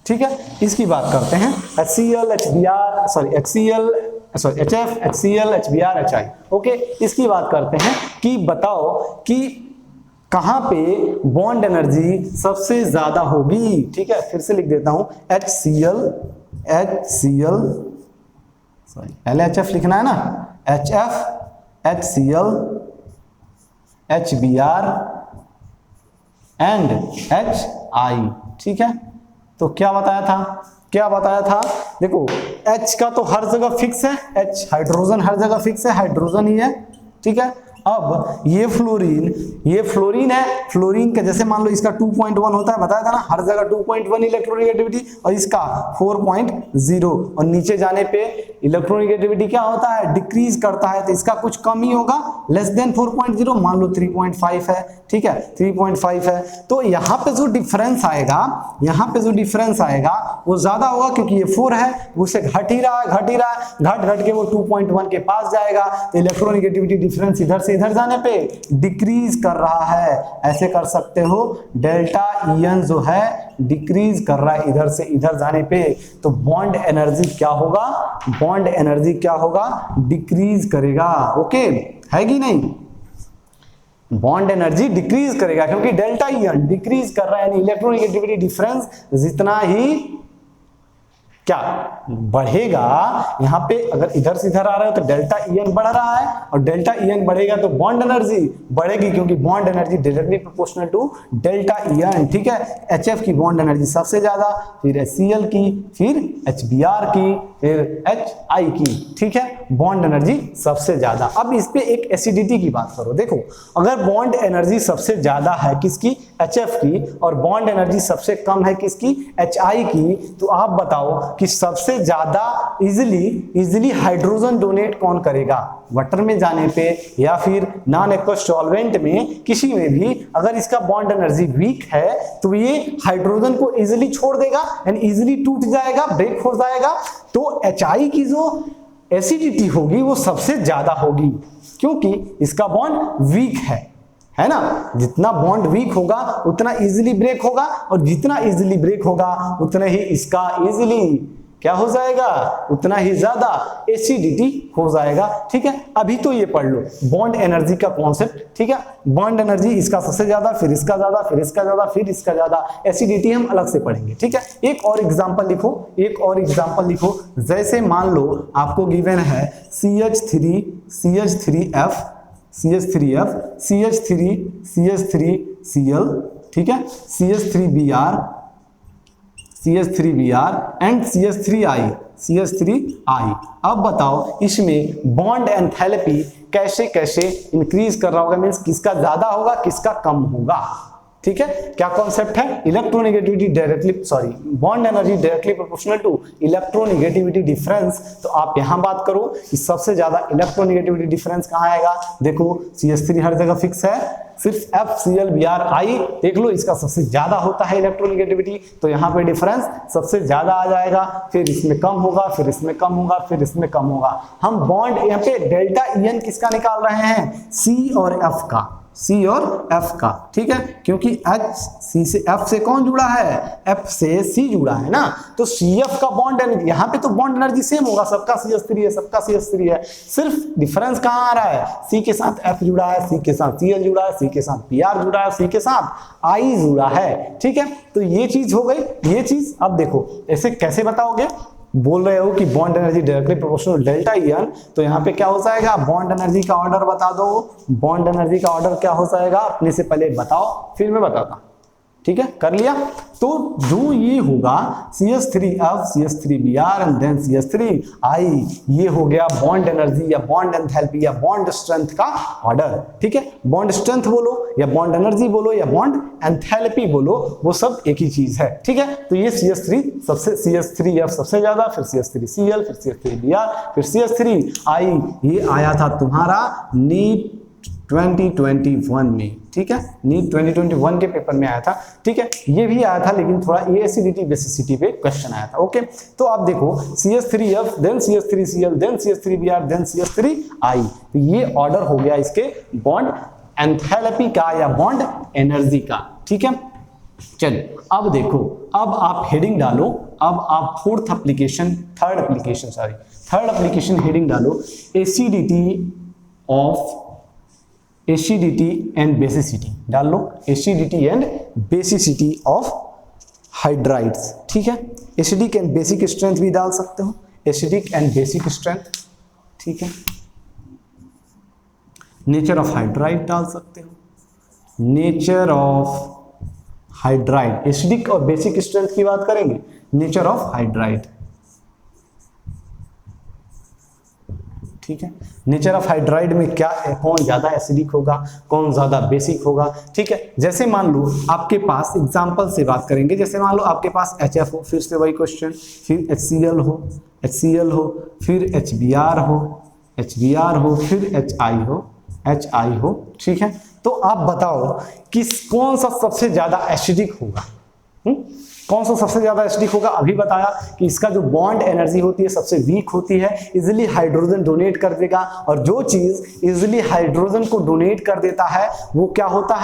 ठीक है। इसकी बात करते हैं HCl, HF, HCl, HBr, HI, okay. इसकी बात करते हैं कि बताओ कि कहां पे बॉन्ड एनर्जी सबसे ज्यादा होगी, ठीक है। फिर से लिख देता हूं HCl, सॉरी LHF लिखना है ना, HF, HCl, HBr and HI, ठीक है। तो क्या बताया था, देखो H का तो हर जगह फिक्स है, H हाइड्रोजन हर जगह फिक्स है, हाइड्रोजन ही है, ठीक है। अब ये फ्लोरीन है, फ्लोरीन का जैसे मान लो इसका 2.1 होता है, बताया था ना, हर जगह 2.1 इलेक्ट्रोनेगेटिविटी, और इसका 4.0, और नीचे जाने पे इलेक्ट्रोनेगेटिविटी क्या होता है, डिक्रीज करता है, तो इसका कुछ कम ही होगा, लेस देन 4.0, मान लो 3.5 है, ठीक है, 3.5 है। तो यहाँ पे जो डिफरेंस आएगा वो ज्यादा होगा क्योंकि ये 4 है, उसे घट के वो 2.1 के पास जाएगा, तो इलेक्ट्रोनेगेटिविटी डिफरेंस इधर से इधर जाने पे डिक्रीज कर रहा है। ऐसे कर सकते हो, डेल्टा EN जो है डिक्रीज कर रहा है इधर से इधर जाने पे, तो बॉन्ड एनर्जी क्या होगा, डिक्रीज करेगा, ओके, है कि नहीं। बॉन्ड एनर्जी डिक्रीज करेगा क्योंकि डेल्टा EN डिक्रीज कर रहा है, यानी इलेक्ट्रोनेगेटिविटी डिफरेंस जितना ही क्या बढ़ेगा, यहाँ पे अगर इधर से इधर आ रहा है तो डेल्टा EN बढ़ रहा है, और डेल्टा EN बढ़ेगा तो बॉन्ड एनर्जी बढ़ेगी क्योंकि bond energy directly proportional to delta EN, ठीक है। HF की बॉन्ड एनर्जी सबसे ज्यादा, फिर HCl की, फिर HBr की, फिर HI की, ठीक है, बॉन्ड एनर्जी सबसे ज्यादा। अब इस पे एक एसिडिटी की बात करो, देखो अगर बॉन्ड एनर्जी सबसे ज्यादा है किसकी, HF की, और बॉन्ड एनर्जी सबसे कम है किसकी, HI की, तो आप बताओ कि सबसे ज्यादा इजिली हाइड्रोजन डोनेट कौन करेगा, वाटर में जाने पे या फिर नॉन एक्वस सॉल्वेंट में, किसी में भी अगर इसका बॉन्ड एनर्जी वीक है तो ये हाइड्रोजन को इजिली छोड़ देगा, यानी इजिली टूट जाएगा, ब्रेक हो जाएगा। तो HI की जो एसिडिटी होगी वो सबसे ज्यादा होगी क्योंकि इसका बॉन्ड वीक है ना। जितना बॉन्ड वीक होगा उतना इजीली ब्रेक होगा, और जितना इजीली ब्रेक होगा उतना ही इसका इजीली क्या हो जाएगा, उतना ही ज्यादा एसिडिटी हो जाएगा, ठीक है। अभी तो ये पढ़ लो बॉन्ड एनर्जी का कॉन्सेप्ट, ठीक है। बॉन्ड एनर्जी इसका सबसे ज्यादा, फिर इसका ज्यादा, फिर इसका ज्यादा, फिर इसका ज्यादा, एसिडिटी हम अलग से पढ़ेंगे, ठीक है। एक और एग्जांपल लिखो, जैसे मान लो आपको गिवन है CH3F, CH3Cl, ठीक है, CH3Br एंड CH3I। अब बताओ इसमें बॉन्ड एंथैल्पी कैसे इंक्रीज कर रहा होगा, मींस किसका ज्यादा होगा किसका कम होगा, ठीक है। क्या कॉन्सेप्ट है, electronegativity bond energy directly proportional to electronegativity difference. तो आप यहां बात करो कि सबसे ज्यादा इलेक्ट्रोनेगेटिविटी डिफरेंस कहां आएगा, देखो CH3 हर जगह फिक्स है, सिर्फ FCl-Br देख लो, इसका सबसे ज्यादा होता है इलेक्ट्रोनेगेटिविटी, तो यहाँ पे डिफरेंस सबसे ज्यादा आ जाएगा, फिर इसमें कम होगा, फिर इसमें कम होगा, फिर इसमें कम होगा। हम बॉन्ड यहाँ पे डेल्टा EN किसका निकाल रहे हैं, C और F का, ठीक है, क्योंकि C से F से कौन जुड़ा है, F से C जुड़ा है ना, तो CF का बॉन्ड एनर्जी, यहाँ पे तो बॉन्ड एनर्जी सेम होगा, सबका CH3 है, सिर्फ डिफरेंस कहाँ आ रहा है, C के साथ F जुड़ा है, C के साथ Cl जुड़ा है, C के साथ Br जुड़ा है, C के साथ I जुड़ा है, ठीक है। तो ये चीज हो गई, ये चीज। अब देखो ऐसे कैसे बताओगे, बोल रहे हो कि bond energy directly proportional delta EN, तो यहाँ पे क्या हो जाएगा, बॉन्ड एनर्जी का ऑर्डर बता दो। बॉन्ड एनर्जी का ऑर्डर क्या हो जाएगा, अपने से पहले बताओ फिर मैं बताता। ठीक है, कर लिया। तो जो ये होगा CH3F CH3Br and then CH3I, ये हो गया बॉन्ड एनर्जी या बॉन्ड एंथैल्पी या बॉन्ड स्ट्रेंथ का ऑर्डर। ठीक है, बॉन्ड स्ट्रेंथ बोलो या बॉन्ड एनर्जी बोलो या बॉन्ड एंथैल्पी बोलो, वो सब एक ही चीज है। ठीक है, तो ये CH3F सबसे ज्यादा, फिर CH3Cl, फिर CH3Br, फिर CH3I, ये आया था तुम्हारा नीट 2021 में। ठीक है, नीट 2021 के पेपर में आया था। ठीक है, ये भी आया था लेकिन थोड़ा ये एसिडिटी बेसिसिटी पे क्वेश्चन आया था। ओके, तो आप देखो CH3F then CH3Cl then CH3Br then CH3I, तो ये ऑर्डर हो गया इसके बॉन्ड एंथैल्पी का या बॉन्ड एनर्जी का। ठीक है, चलिए अब देखो, अब आप हेडिंग डालो, अब आप थर्ड एप्लीकेशन हेडिंग डालो, एसिडिटी एंड बेसिसिटी डाल लो, acidity and basicity of hydrides. ठीक है, एसिडिक एंड बेसिक स्ट्रेंथ भी डाल सकते हो, एसिडिक एंड बेसिक स्ट्रेंथ। ठीक है, नेचर ऑफ हाइड्राइड डाल सकते हो, नेचर ऑफ हाइड्राइड, एसिडिक और बेसिक स्ट्रेंथ की बात करेंगे, नेचर ऑफ हाइड्राइड। ठीक है, नेचर ऑफ हाइड्राइड में क्या है, कौन ज्यादा एसिडिक होगा, कौन ज्यादा बेसिक होगा। ठीक है, जैसे मान लो आपके पास एग्जांपल से बात करेंगे, जैसे मान लो आपके पास HF हो, फिर से वही क्वेश्चन, फिर HCl हो, फिर HBr हो, फिर HI हो। ठीक है, तो आप बताओ कि कौन सा सबसे ज्यादा एसिडिक होगा। कौन सा सबसे ज्यादा एसिडिक होगा, अभी बताया कि इसका जो बॉन्ड एनर्जी होती है सबसे वीक होती है, इजिली हाइड्रोजन डोनेट कर देगा, और जो चीज इजिली हाइड्रोजन को डोनेट कर देता है वो क्या होता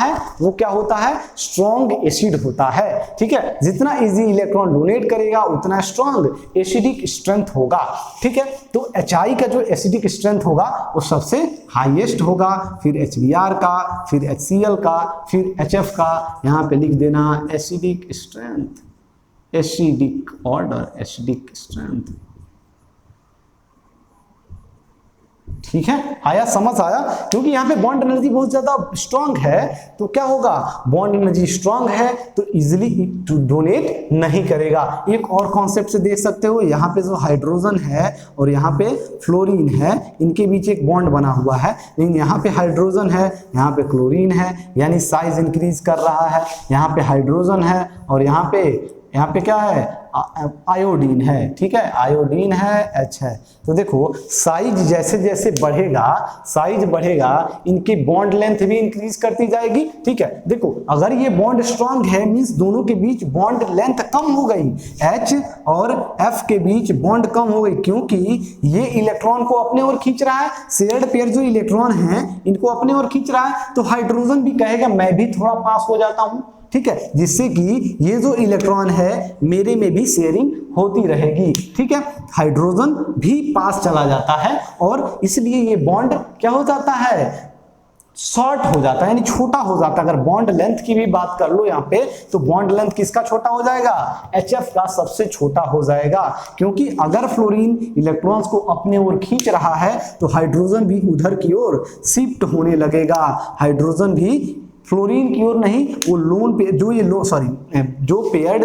है, स्ट्रॉन्ग एसिड होता है। ठीक है, जितना इजी इलेक्ट्रॉन डोनेट करेगा उतना स्ट्रॉन्ग एसिडिक स्ट्रेंथ होगा। ठीक है, तो HI का जो एसिडिक स्ट्रेंथ होगा वो सबसे हाईएस्ट होगा, फिर HBr का, फिर HCl का, फिर HF का। यहाँ पे लिख देना acidic strength, acidic order, acidic strength. ठीक है, आया, समझ आया, क्योंकि यहाँ पे बॉन्ड एनर्जी बहुत ज्यादा स्ट्रांग है, तो क्या होगा, बॉन्ड एनर्जी स्ट्रांग है तो इजिली डोनेट नहीं करेगा। एक और कॉन्सेप्ट से देख सकते हो, यहाँ पे जो हाइड्रोजन है और यहाँ पे फ्लोरीन है, इनके बीच एक बॉन्ड बना हुआ है, लेकिन यहाँ पे हाइड्रोजन है, यहाँ पे क्लोरीन है, यानी साइज इंक्रीज कर रहा है। यहाँ पे हाइड्रोजन है और यहाँ पे क्या है, आयोडीन है। ठीक है, आयोडीन है, H है। तो देखो साइज जैसे जैसे बढ़ेगा इनकी बॉन्ड लेंथ भी इंक्रीज करती जाएगी। ठीक है, देखो अगर ये बॉन्ड स्ट्रांग है मींस दोनों के बीच बॉन्ड लेंथ कम हो गई, H और F के बीच बॉन्ड कम हो गई, क्योंकि ये इलेक्ट्रॉन को अपने ओर खींच रहा है, शेयर्ड पेयर जो इलेक्ट्रॉन है इनको अपने ओर खींच रहा है, तो हाइड्रोजन भी कहेगा मैं भी थोड़ा पास हो जाता हूं। ठीक है, जिससे कि ये जो इलेक्ट्रॉन है मेरे में भी शेयरिंग होती रहेगी। ठीक है, हाइड्रोजन भी पास चला जाता है और इसलिए ये बॉन्ड क्या हो जाता है, शॉर्ट हो जाता है, यानी छोटा हो जाता है। अगर बॉन्ड लेंथ की भी बात कर लो यहाँ पे, तो बॉन्ड लेंथ किसका छोटा हो जाएगा, HF का सबसे छोटा हो जाएगा, क्योंकि अगर फ्लोरीन इलेक्ट्रॉन्स को अपने ओर खींच रहा है तो हाइड्रोजन भी उधर की ओर शिफ्ट होने लगेगा। हाइड्रोजन भी फ्लोरीन की ओर नहीं, वो लोन पे जो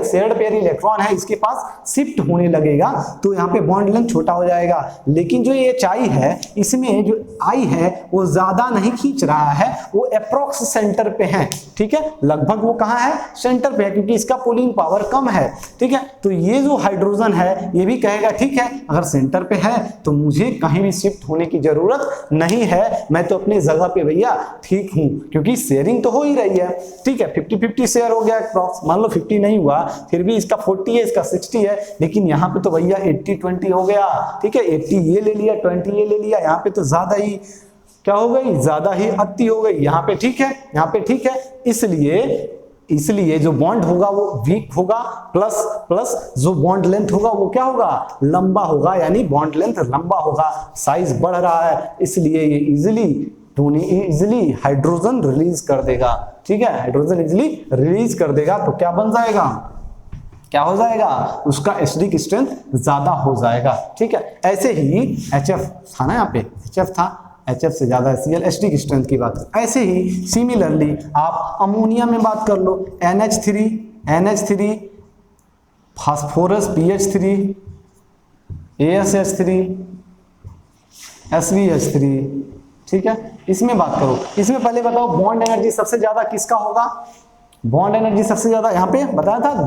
शेयर्ड पेयर इलेक्ट्रॉन है इसके पास शिफ्ट होने लगेगा, तो यहाँ पे बॉन्ड लेंथ छोटा हो जाएगा। लेकिन जो ये HI है इसमें जो I है वो ज्यादा नहीं खींच रहा है, वो अप्रोक्स सेंटर पे है। ठीक है, लगभग वो कहाँ है, सेंटर पे है, क्योंकि इसका पुलिंग पावर कम है। ठीक है, तो ये जो हाइड्रोजन है ये भी कहेगा ठीक है अगर सेंटर पे है तो मुझे कहीं भी शिफ्ट होने की जरूरत नहीं है, मैं तो अपनी जगह पे भैया ठीक हूं, क्योंकि शेयरिंग तो हो ही रही है। ठीक है, 50-50 शेयर हो गया अप्रॉक्स, मान लो 50 नहीं हुआ फिर भी इसका 40 है, इसका 60 है, लेकिन यहाँ पे तो भैया 80-20 हो गया। ठीक है, 80 ये ले लिया, 20 ये ले लिया, यहाँ पे तो ज्यादा ही क्या हो गई, ज्यादा ही अति हो गई। यहाँ पे ठीक है, यहाँ पे ठीक है, इसलिए जो बॉन्ड होगा वो वीक होगा, प्लस जो बॉन्ड लेंथ होगा वो क्या होगा, लंबा होगा, यानी बॉन्ड लेंथ लंबा होगा, साइज बढ़ रहा है, इसलिए ये इजिली हाइड्रोजन रिलीज कर देगा। ठीक है, हाइड्रोजन इजिली रिलीज कर देगा, तो क्या बन जाएगा, क्या हो जाएगा, उसका एसिडिक स्ट्रेंथ ज्यादा हो जाएगा। ठीक है, ऐसे ही HF था ना, यहाँ पे HF था, HF से ज्यादा HCl, एसिडिक स्ट्रेंथ की बात कर। ऐसे ही सिमिलरली आप अमोनिया में बात कर लो, NH3 phosphorus PH3 ASH3 SVH3। ठीक है, इसमें बात करो, इसमें पहले बताओ बॉन्ड एनर्जी सबसे ज्यादा किसका होगा, बॉन्ड एनर्जी सबसे ज्यादा यहाँ पे बताया था,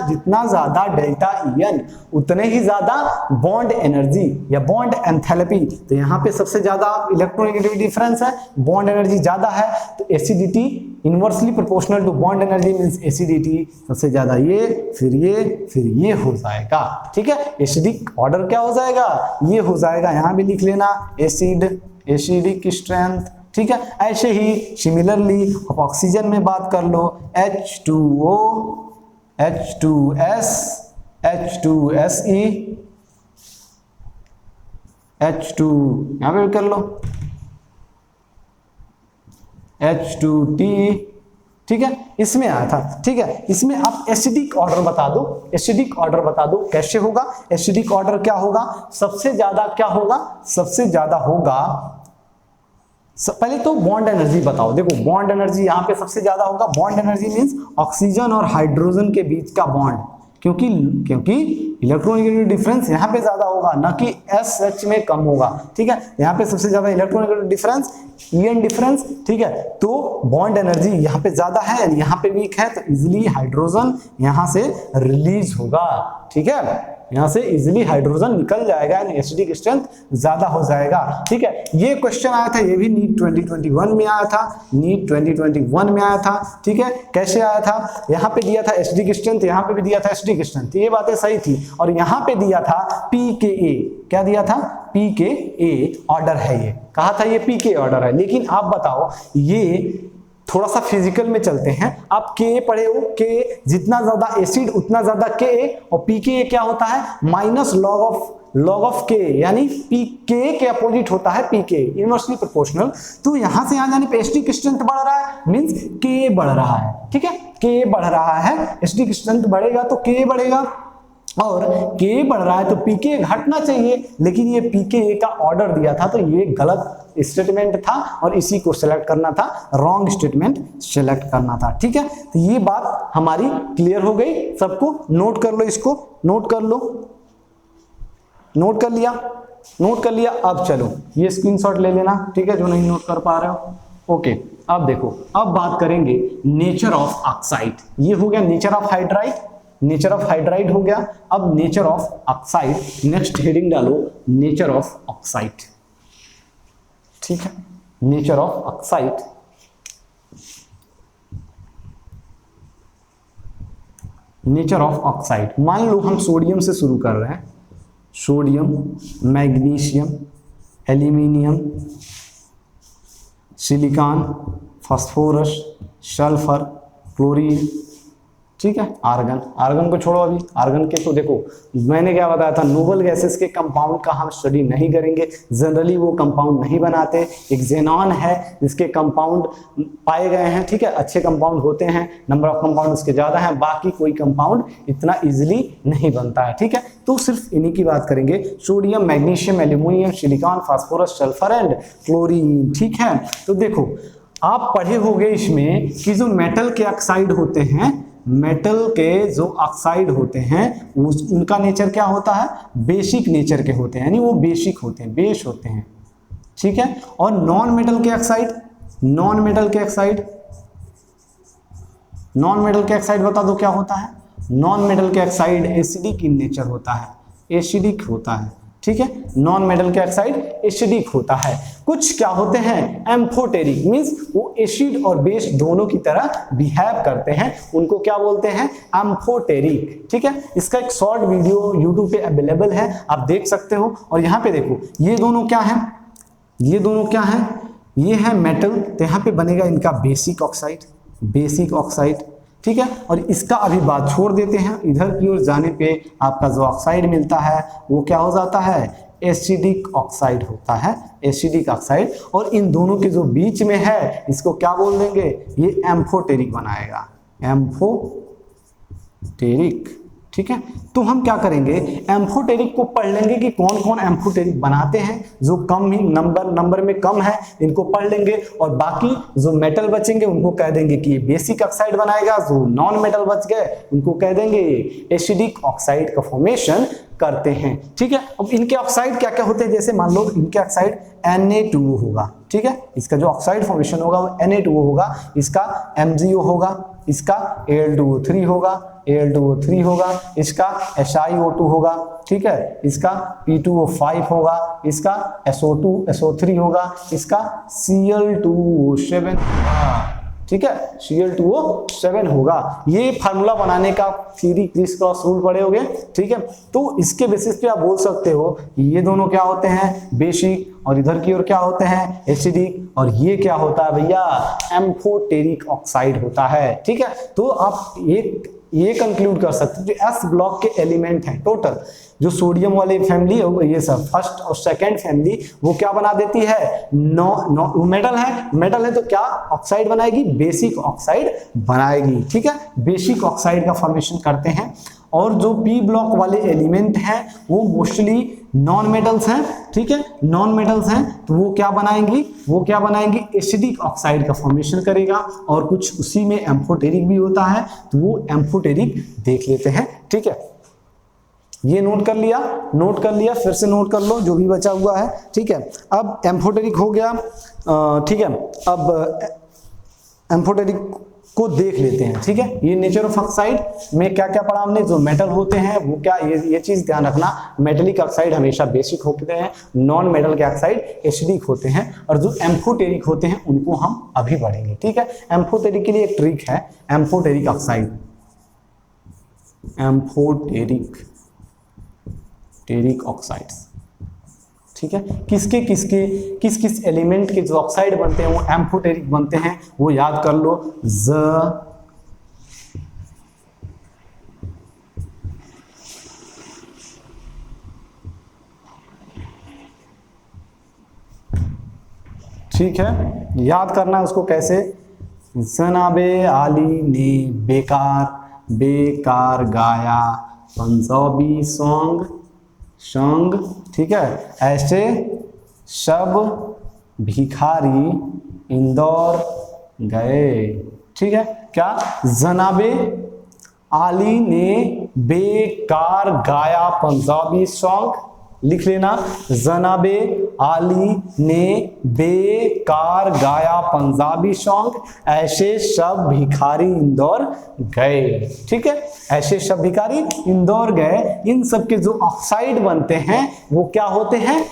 जितना ज्यादा डेल्टा EN उतने ही ज्यादा बॉन्ड एनर्जी या बॉन्ड एंथैल्पी। तो यहाँ पे सबसे ज्यादा इलेक्ट्रोनेगेटिविटी डिफरेंस है, बॉन्ड एनर्जी ज्यादा है, तो acidity inversely proportional to bond energy means acidity सबसे ज्यादा ये, फिर ये हो जाएगा। ठीक है, एसिडिक ऑर्डर क्या हो जाएगा, ये हो जाएगा, यहाँ भी लिख लेना एसिडिक स्ट्रेंथ। ठीक है, ऐसे ही सिमिलरली ऑक्सीजन में बात कर लो, H2O H2S H2SE H2 यहां पे कर लो H2T। ठीक है, इसमें आया था। ठीक है, इसमें आप एसिडिक ऑर्डर बता दो, एसिडिक ऑर्डर बता दो कैसे होगा। एसिडिक ऑर्डर क्या होगा, सबसे ज्यादा क्या होगा, सबसे ज्यादा होगा, पहले तो बॉन्ड एनर्जी बताओ। देखो बॉन्ड एनर्जी यहाँ पे सबसे ज्यादा होगा, बॉन्ड एनर्जी मींस ऑक्सीजन और हाइड्रोजन के बीच का बॉन्ड, क्योंकि इलेक्ट्रोनेगेटिव डिफरेंस यहाँ पे ज्यादा होगा, ना कि SH में कम होगा। ठीक है, यहाँ पे सबसे ज्यादा इलेक्ट्रोनेगेटिव डिफरेंस EN डिफरेंस। ठीक है, तो बॉन्ड एनर्जी यहाँ पे ज्यादा है, यहाँ पे वीक है, तो इजिली हाइड्रोजन यहाँ से रिलीज होगा। ठीक है, यहाँ से इजिली हाइड्रोजन निकल जाएगा, एसिडिक स्ट्रेंथ ज्यादा हो जाएगा। ठीक है, ये क्वेश्चन आया था, ये भी नीट 2021 में आया था, नीट 2021 में आया था। ठीक है, कैसे आया था, यहाँ पे दिया था एसिडिक स्ट्रेंथ, यहाँ पे भी दिया था एसिडिक स्ट्रेंथ, ये बातें सही थी, और यहाँ पे दिया था pKa, क्या दिया था, pKa ऑर्डर है, ये कहा था ये pKa ऑर्डर है। लेकिन आप बताओ, ये थोड़ा सा फिजिकल में चलते हैं, आप Ka पढ़े हो, K जितना ज्यादा एसिड उतना ज्यादा Ka, और pKa क्या होता है, माइनस लॉग ऑफ K, यानी pK के अपोजिट होता है pK, इनवर्सली प्रोपोर्शनल। तो यहां से यहां जाने पे एसिडिक स्ट्रेंथ बढ़ रहा है, मींस Ka बढ़ रहा है। ठीक है, Ka बढ़ रहा है, एसिडिक स्ट्रेंथ बढ़ेगा तो Ka बढ़ेगा, और Ka बढ़ रहा है तो pK घटना चाहिए, लेकिन ये pKa का ऑर्डर दिया था, तो ये गलत स्टेटमेंट था और इसी को सिलेक्ट करना था, रॉन्ग स्टेटमेंट सिलेक्ट करना था। ठीक है, तो ये बात हमारी क्लियर हो गई, सबको नोट कर लो, इसको नोट कर लो, नोट कर लिया। अब चलो ये स्क्रीनशॉट ले लेना, ठीक है, जो नहीं नोट कर पा रहे हो। ओके, अब देखो, अब बात करेंगे नेचर ऑफ ऑक्साइड। ये हो गया nature of hydride, nature of hydride हो गया। अब nature of oxide, next heading डालो नेचर ऑफ ऑक्साइड। ठीक है, nature of oxide, nature of oxide. मान लो हम सोडियम से शुरू कर रहे हैं, sodium, magnesium, aluminium, silicon, phosphorus, sulphur, chlorine. ठीक है, आर्गन को छोड़ो, अभी आर्गन के तो देखो मैंने क्या बताया था, नोबल गैसेस के कंपाउंड का हम स्टडी नहीं करेंगे, जनरली वो कंपाउंड नहीं बनाते। एक जेनॉन है जिसके कंपाउंड पाए गए हैं, ठीक है, अच्छे कंपाउंड होते हैं, नंबर ऑफ कंपाउंड उसके ज्यादा हैं, बाकी कोई कंपाउंड इतना इजिली नहीं बनता है। ठीक है, तो सिर्फ इन्हीं की बात करेंगे, sodium, magnesium, aluminium, silicon, phosphorus, sulphur and chlorine. ठीक है, तो देखो आप पढ़े होंगे इसमें कि जो मेटल के ऑक्साइड होते हैं, मेटल के जो ऑक्साइड होते हैं उनका नेचर क्या होता है, बेसिक नेचर के होते हैं, यानी वो बेसिक होते हैं, बेस होते हैं। ठीक है, और नॉन मेटल के ऑक्साइड, नॉन मेटल के ऑक्साइड बता दो क्या होता है। नॉन मेटल के ऑक्साइड एसिडिक इन नेचर होता है, एसिडिक होता है। ठीक है, नॉन मेटल के ऑक्साइड एसिडिक होता है। कुछ क्या होते हैं, एम्फोटेरिक, मींस वो एसिड और बेस दोनों की तरह बिहेव करते हैं, उनको क्या बोलते हैं, एम्फोटेरिक। ठीक है, इसका एक शॉर्ट वीडियो यूट्यूब पे अवेलेबल है, आप देख सकते हो। और यहाँ पे देखो ये दोनों क्या है, ये दोनों क्या है, ये है मेटल, तो यहाँ पे बनेगा इनका बेसिक ऑक्साइड, बेसिक ऑक्साइड। ठीक है, और इसका अभी बात छोड़ देते हैं, इधर की ओर जाने पे आपका जो ऑक्साइड मिलता है वो क्या हो जाता है, एसिडिक ऑक्साइड होता है, एसिडिक ऑक्साइड। और इन दोनों के जो बीच में है इसको क्या बोल देंगे, ये एम्फोटेरिक बनाएगा, एम्फोटेरिक। ठीक है। तो हम क्या करेंगे, एम्फोटेरिक को पढ़ लेंगे कि कौन कौन एम्फोटेरिक बनाते हैं, जो कम ही नंबर में कम है इनको पढ़ लेंगे, और बाकी जो मेटल बचेंगे उनको कह देंगे कि बेसिक ऑक्साइड बनाएगा, जो नॉन मेटल बच गए उनको कह देंगे एसिडिक ऑक्साइड का फॉर्मेशन करते हैं। ठीक है। अब इनके ऑक्साइड क्या क्या होते हैं, जैसे मान लो इनके ऑक्साइड Na2O होगा। ठीक है, इसका जो ऑक्साइड फॉर्मेशन होगा वो Na2O होगा, इसका MgO होगा, इसका Al2O3 होगा, Al2O3 होगा, इसका SiO2 होगा। ठीक है, इसका P2O5 होगा, इसका SO2 SO3 होगा, इसका Cl2O7 होगा। ठीक है, Cl2O7 होगा। ये फार्मूला बनाने का थ्योरी क्रिस क्रॉस रूल पढ़े होगे। ठीक है, तो इसके बेसिस पे आप बोल सकते हो ये दोनों क्या होते हैं, बेसिक, और इधर की ओर क्या होते हैं, एसिडिक, और ये क्या होता है भैया, एम्फोटेरिक ऑक्साइड होता है। ठीक है, तो आप ये कंक्लूड कर सकते हो जो एस ब्लॉक के एलिमेंट हैं टोटल, जो सोडियम वाले फैमिली है ये सब फर्स्ट और सेकंड फैमिली वो क्या बना देती है, मेटल है तो क्या ऑक्साइड बनाएगी, बेसिक ऑक्साइड बनाएगी। ठीक है, बेसिक ऑक्साइड का फॉर्मेशन करते हैं। और जो पी ब्लॉक वाले एलिमेंट हैं वो मोस्टली नॉन मेटल्स हैं। ठीक है, नॉन मेटल्स हैं तो वो क्या बनाएंगी, एसिडिक ऑक्साइड का फॉर्मेशन करेगा, और कुछ उसी में एम्फोटेरिक भी होता है तो वो एम्फोटेरिक देख लेते हैं। ठीक है, ये नोट कर लिया, फिर से नोट कर लो जो भी बचा हुआ है। ठीक है, अब एम्फोटेरिक हो गया। ठीक है, अब एम्फोटेरिक को देख लेते हैं। ठीक है, ये नेचर ऑफ ऑक्साइड में क्या क्या पढ़ा हमने, जो मेटल होते हैं वो क्या, ये चीज ध्यान रखना, मेटेलिक ऑक्साइड हमेशा बेसिक होते हैं, नॉन मेटल के ऑक्साइड एसिडिक होते हैं, और जो एम्फोटेरिक होते हैं उनको हम अभी पढ़ेंगे। ठीक है, एम्फोटेरिक के लिए एक ट्रिक है, एम्फोटेरिक ऑक्साइड, एम्फोटेरिक ऑक्साइड्स। ठीक है, किस किस एलिमेंट के जो ऑक्साइड बनते हैं वो एम्फोटेरिक बनते हैं, वो याद कर लो। ठीक है, याद करना है उसको कैसे, जनाबे आली ने बेकार गाया पंजाबी सॉन्ग। ठीक है, ऐसे सब भिखारी इंदौर गए। ठीक है, क्या, जनाबे आली ने बेकार गाया पंजाबी सॉन्ग, लिख लेना, जनाबे आली ने बेकार गाया पंजाबी सॉन्ग, ऐसे सब भिखारी इंदौर गए। ठीक है, ऐसे सब भिखारी इंदौर गए। इन सब के जो ऑक्साइड बनते हैं वो क्या होते हैं,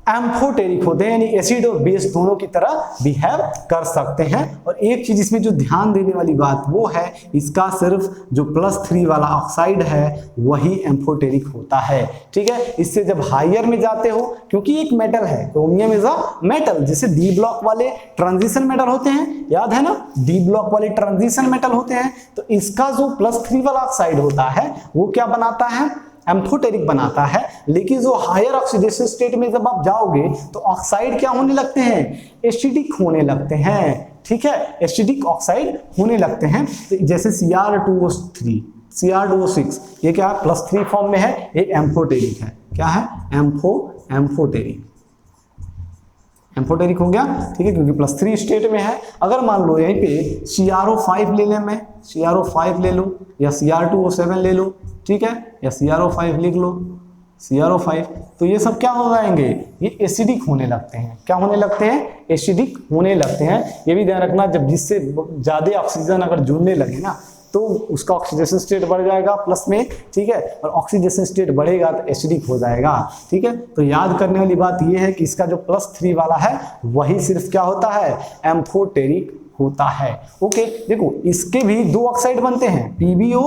एम्फोटेरिक होते हैं, यानी एसिड और बेस दोनों की तरह बिहेव कर सकते हैं। और एक चीज इसमें जो ध्यान देने वाली बात वो है, इसका सिर्फ जो +3 वाला ऑक्साइड है वही एम्फोटेरिक होता है। ठीक है, इससे जब हायर में जाते हो, क्योंकि एक मेटल है, क्रोमियम इज अ मेटल, जैसे डी ब्लॉक वाले ट्रांजिशन मेटल होते हैं, याद है ना, डी ब्लॉक वाले ट्रांजिशन मेटल होते हैं, तो इसका जो +3 वाला ऑक्साइड होता है वो क्या बनाता है, एम्फोटेरिक बनाता है। लेकिन जो हायर ऑक्सीडेशन स्टेट में जब आप जाओगे तो ऑक्साइड क्या होने लगते हैं, एसिडिक होने लगते हैं। ठीक है, एसिडिक ऑक्साइड होने लगते हैं। तो जैसे Cr2O3, Cr2O6, ये क्या है, +3 फॉर्म में है, ये एम्फोटेरिक है। क्या है, एम्फोटेरिक हो गया। ठीक है, क्योंकि +3 स्टेट में है। अगर मान लो यहीं पे CrO5 ले लें, मैं CrO5 ले लूं, या Cr2O7 ले लूं, ठीक है, या CrO5 लिख लो, CrO5, तो ये सब क्या हो जाएंगे, ये एसिडिक होने लगते हैं। क्या होने लगते हैं, एसिडिक होने लगते हैं। ये भी ध्यान रखना, जब जिससे ज्यादा ऑक्सीजन अगर जुड़ने लगे ना तो उसका ऑक्सीडेशन स्टेट बढ़ जाएगा प्लस में। ठीक है, और ऑक्सीडेशन स्टेट बढ़ेगा तो एसिडिक हो जाएगा। ठीक है, तो याद करने वाली बात ये है कि इसका जो +3 वाला है वही सिर्फ क्या होता है, एम्फोटेरिक होता है। ओके, देखो इसके भी 2 ऑक्साइड बनते हैं, PbO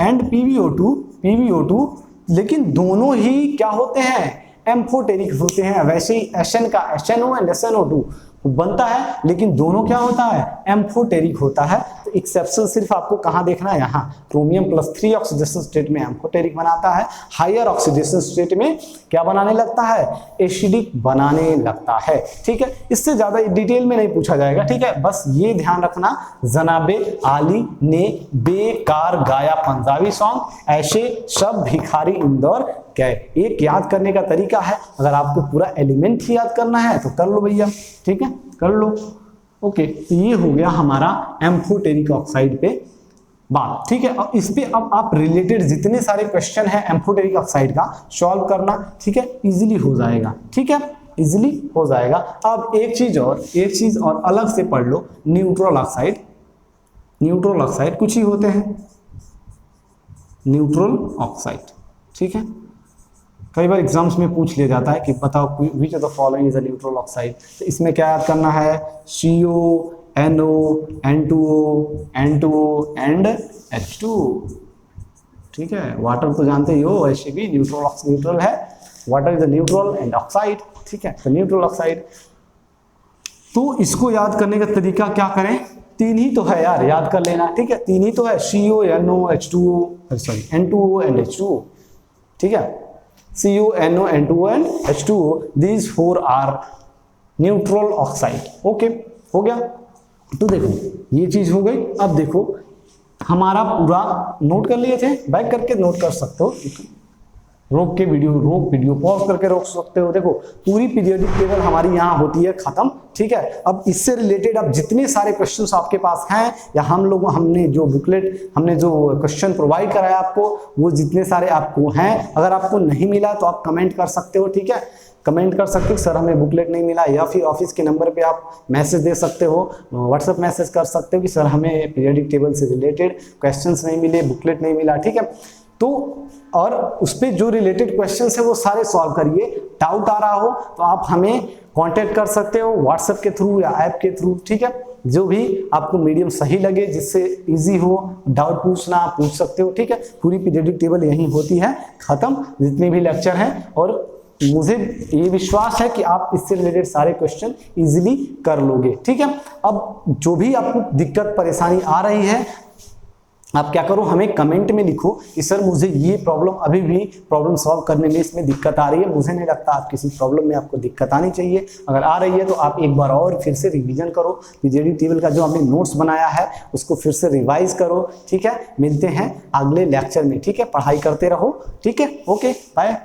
एंड PbO2, लेकिन दोनों ही क्या होते हैं, एम्फोटेरिक होते हैं। वैसे ही Sn का SnO एंड SnO2 बनता है, लेकिन दोनों क्या होता है, एम्फोटेरिक होता है। तो एक्सेप्शन सिर्फ आपको कहाँ देखना है, यहाँ क्रोमियम +3 ऑक्सीडेशन स्टेट में एम्फोटेरिक बनाता है, हायर ऑक्सीडेशन स्टेट में क्या बनाने लगता है, एसिडिक बनाने लगता है। ठीक है, इससे ज्यादा डिटेल में नहीं पूछा जाएगा। ठीक है, बस ये ध्यान रखना, जनाबे आली ने बेकार गाया पंजाबी सॉन्ग, ऐसे सब भिखारी इंदौर गए। एक याद करने का तरीका है, अगर आपको पूरा एलिमेंट ही याद करना है तो कर लो भैया, ठीक है, कर लो। ओके, तो ये हो गया हमारा एम्फोटेरिक ऑक्साइड पे बात। ठीक है, अब इस पे अब आप रिलेटेड जितने सारे क्वेश्चन है एम्फोटेरिक ऑक्साइड का सॉल्व करना। ठीक है, इजीली हो जाएगा। ठीक है, इजीली हो जाएगा। अब एक चीज और अलग से पढ़ लो, न्यूट्रल ऑक्साइड। न्यूट्रल ऑक्साइड कुछ ही होते हैं, न्यूट्रल ऑक्साइड। ठीक है, कई बार एग्जाम्स में पूछ लिया जाता है कि बताओ which of the following is a neutral oxide. तो इसमें क्या याद करना है, CO, NO, N2O, N2O and H2। ठीक है, वाटर तो जानते ही हो, वैसे भी न्यूट्रल है, water is a neutral and oxide. ठीक है, तो न्यूट्रल ऑक्साइड, तो इसको याद करने का तरीका क्या करें, तीन ही तो है यार, याद कर लेना। ठीक है, तीन ही तो है, CO, NO, H2O, sorry N2O and H2O। ठीक है, CO, NO, N2O and H2O, these four are neutral oxide। Okay, हो गया। तो देखो ये चीज हो गई। अब देखो हमारा पूरा नोट कर लिए थे, बैक करके नोट कर सकते हो, रोक वीडियो पॉज करके रोक सकते हो। देखो पूरी पीरियोडिक टेबल हमारी यहाँ होती है खत्म। ठीक है, अब इससे रिलेटेड अब जितने सारे क्वेश्चंस आपके पास हैं, या हमने जो बुकलेट, हमने जो क्वेश्चन प्रोवाइड कराया आपको, वो जितने सारे आपको हैं, अगर आपको नहीं मिला तो आप कमेंट कर सकते हो। ठीक है, कमेंट कर सकते हो सर हमें बुकलेट नहीं मिला, या फिर ऑफिस के नंबर पे आप मैसेज दे सकते हो, व्हाट्सएप मैसेज कर सकते हो कि सर हमें पीरियोडिक टेबल से रिलेटेड क्वेश्चंस नहीं मिले, बुकलेट नहीं मिला। ठीक है, तो और उस पे जो रिलेटेड क्वेश्चंस है वो सारे सॉल्व करिए। डाउट आ रहा हो तो आप हमें कांटेक्ट कर सकते हो व्हाट्सएप के थ्रू या ऐप के थ्रू। ठीक है, जो भी आपको मीडियम सही लगे, जिससे इजी हो, डाउट पूछना आप पूछ सकते हो। ठीक है, पूरी पीरियोडिक टेबल यही होती है खत्म, जितने भी लेक्चर हैं, और मुझे ये विश्वास है कि आप इससे रिलेटेड सारे क्वेश्चन इजीली कर लोगे। ठीक है, अब जो भी आपको दिक्कत परेशानी आ रही है, आप क्या करो, हमें कमेंट में लिखो कि सर मुझे ये प्रॉब्लम, अभी भी प्रॉब्लम सॉल्व करने में इसमें दिक्कत आ रही है। मुझे नहीं लगता आप किसी प्रॉब्लम में आपको दिक्कत आनी चाहिए। अगर आ रही है तो आप एक बार और फिर से रिवीजन करो, पीरियोडिक टेबल का जो आपने नोट्स बनाया है उसको फिर से रिवाइज करो। ठीक है, मिलते हैं अगले लेक्चर में। ठीक है, पढ़ाई करते रहो। ठीक है, ओके, बाय।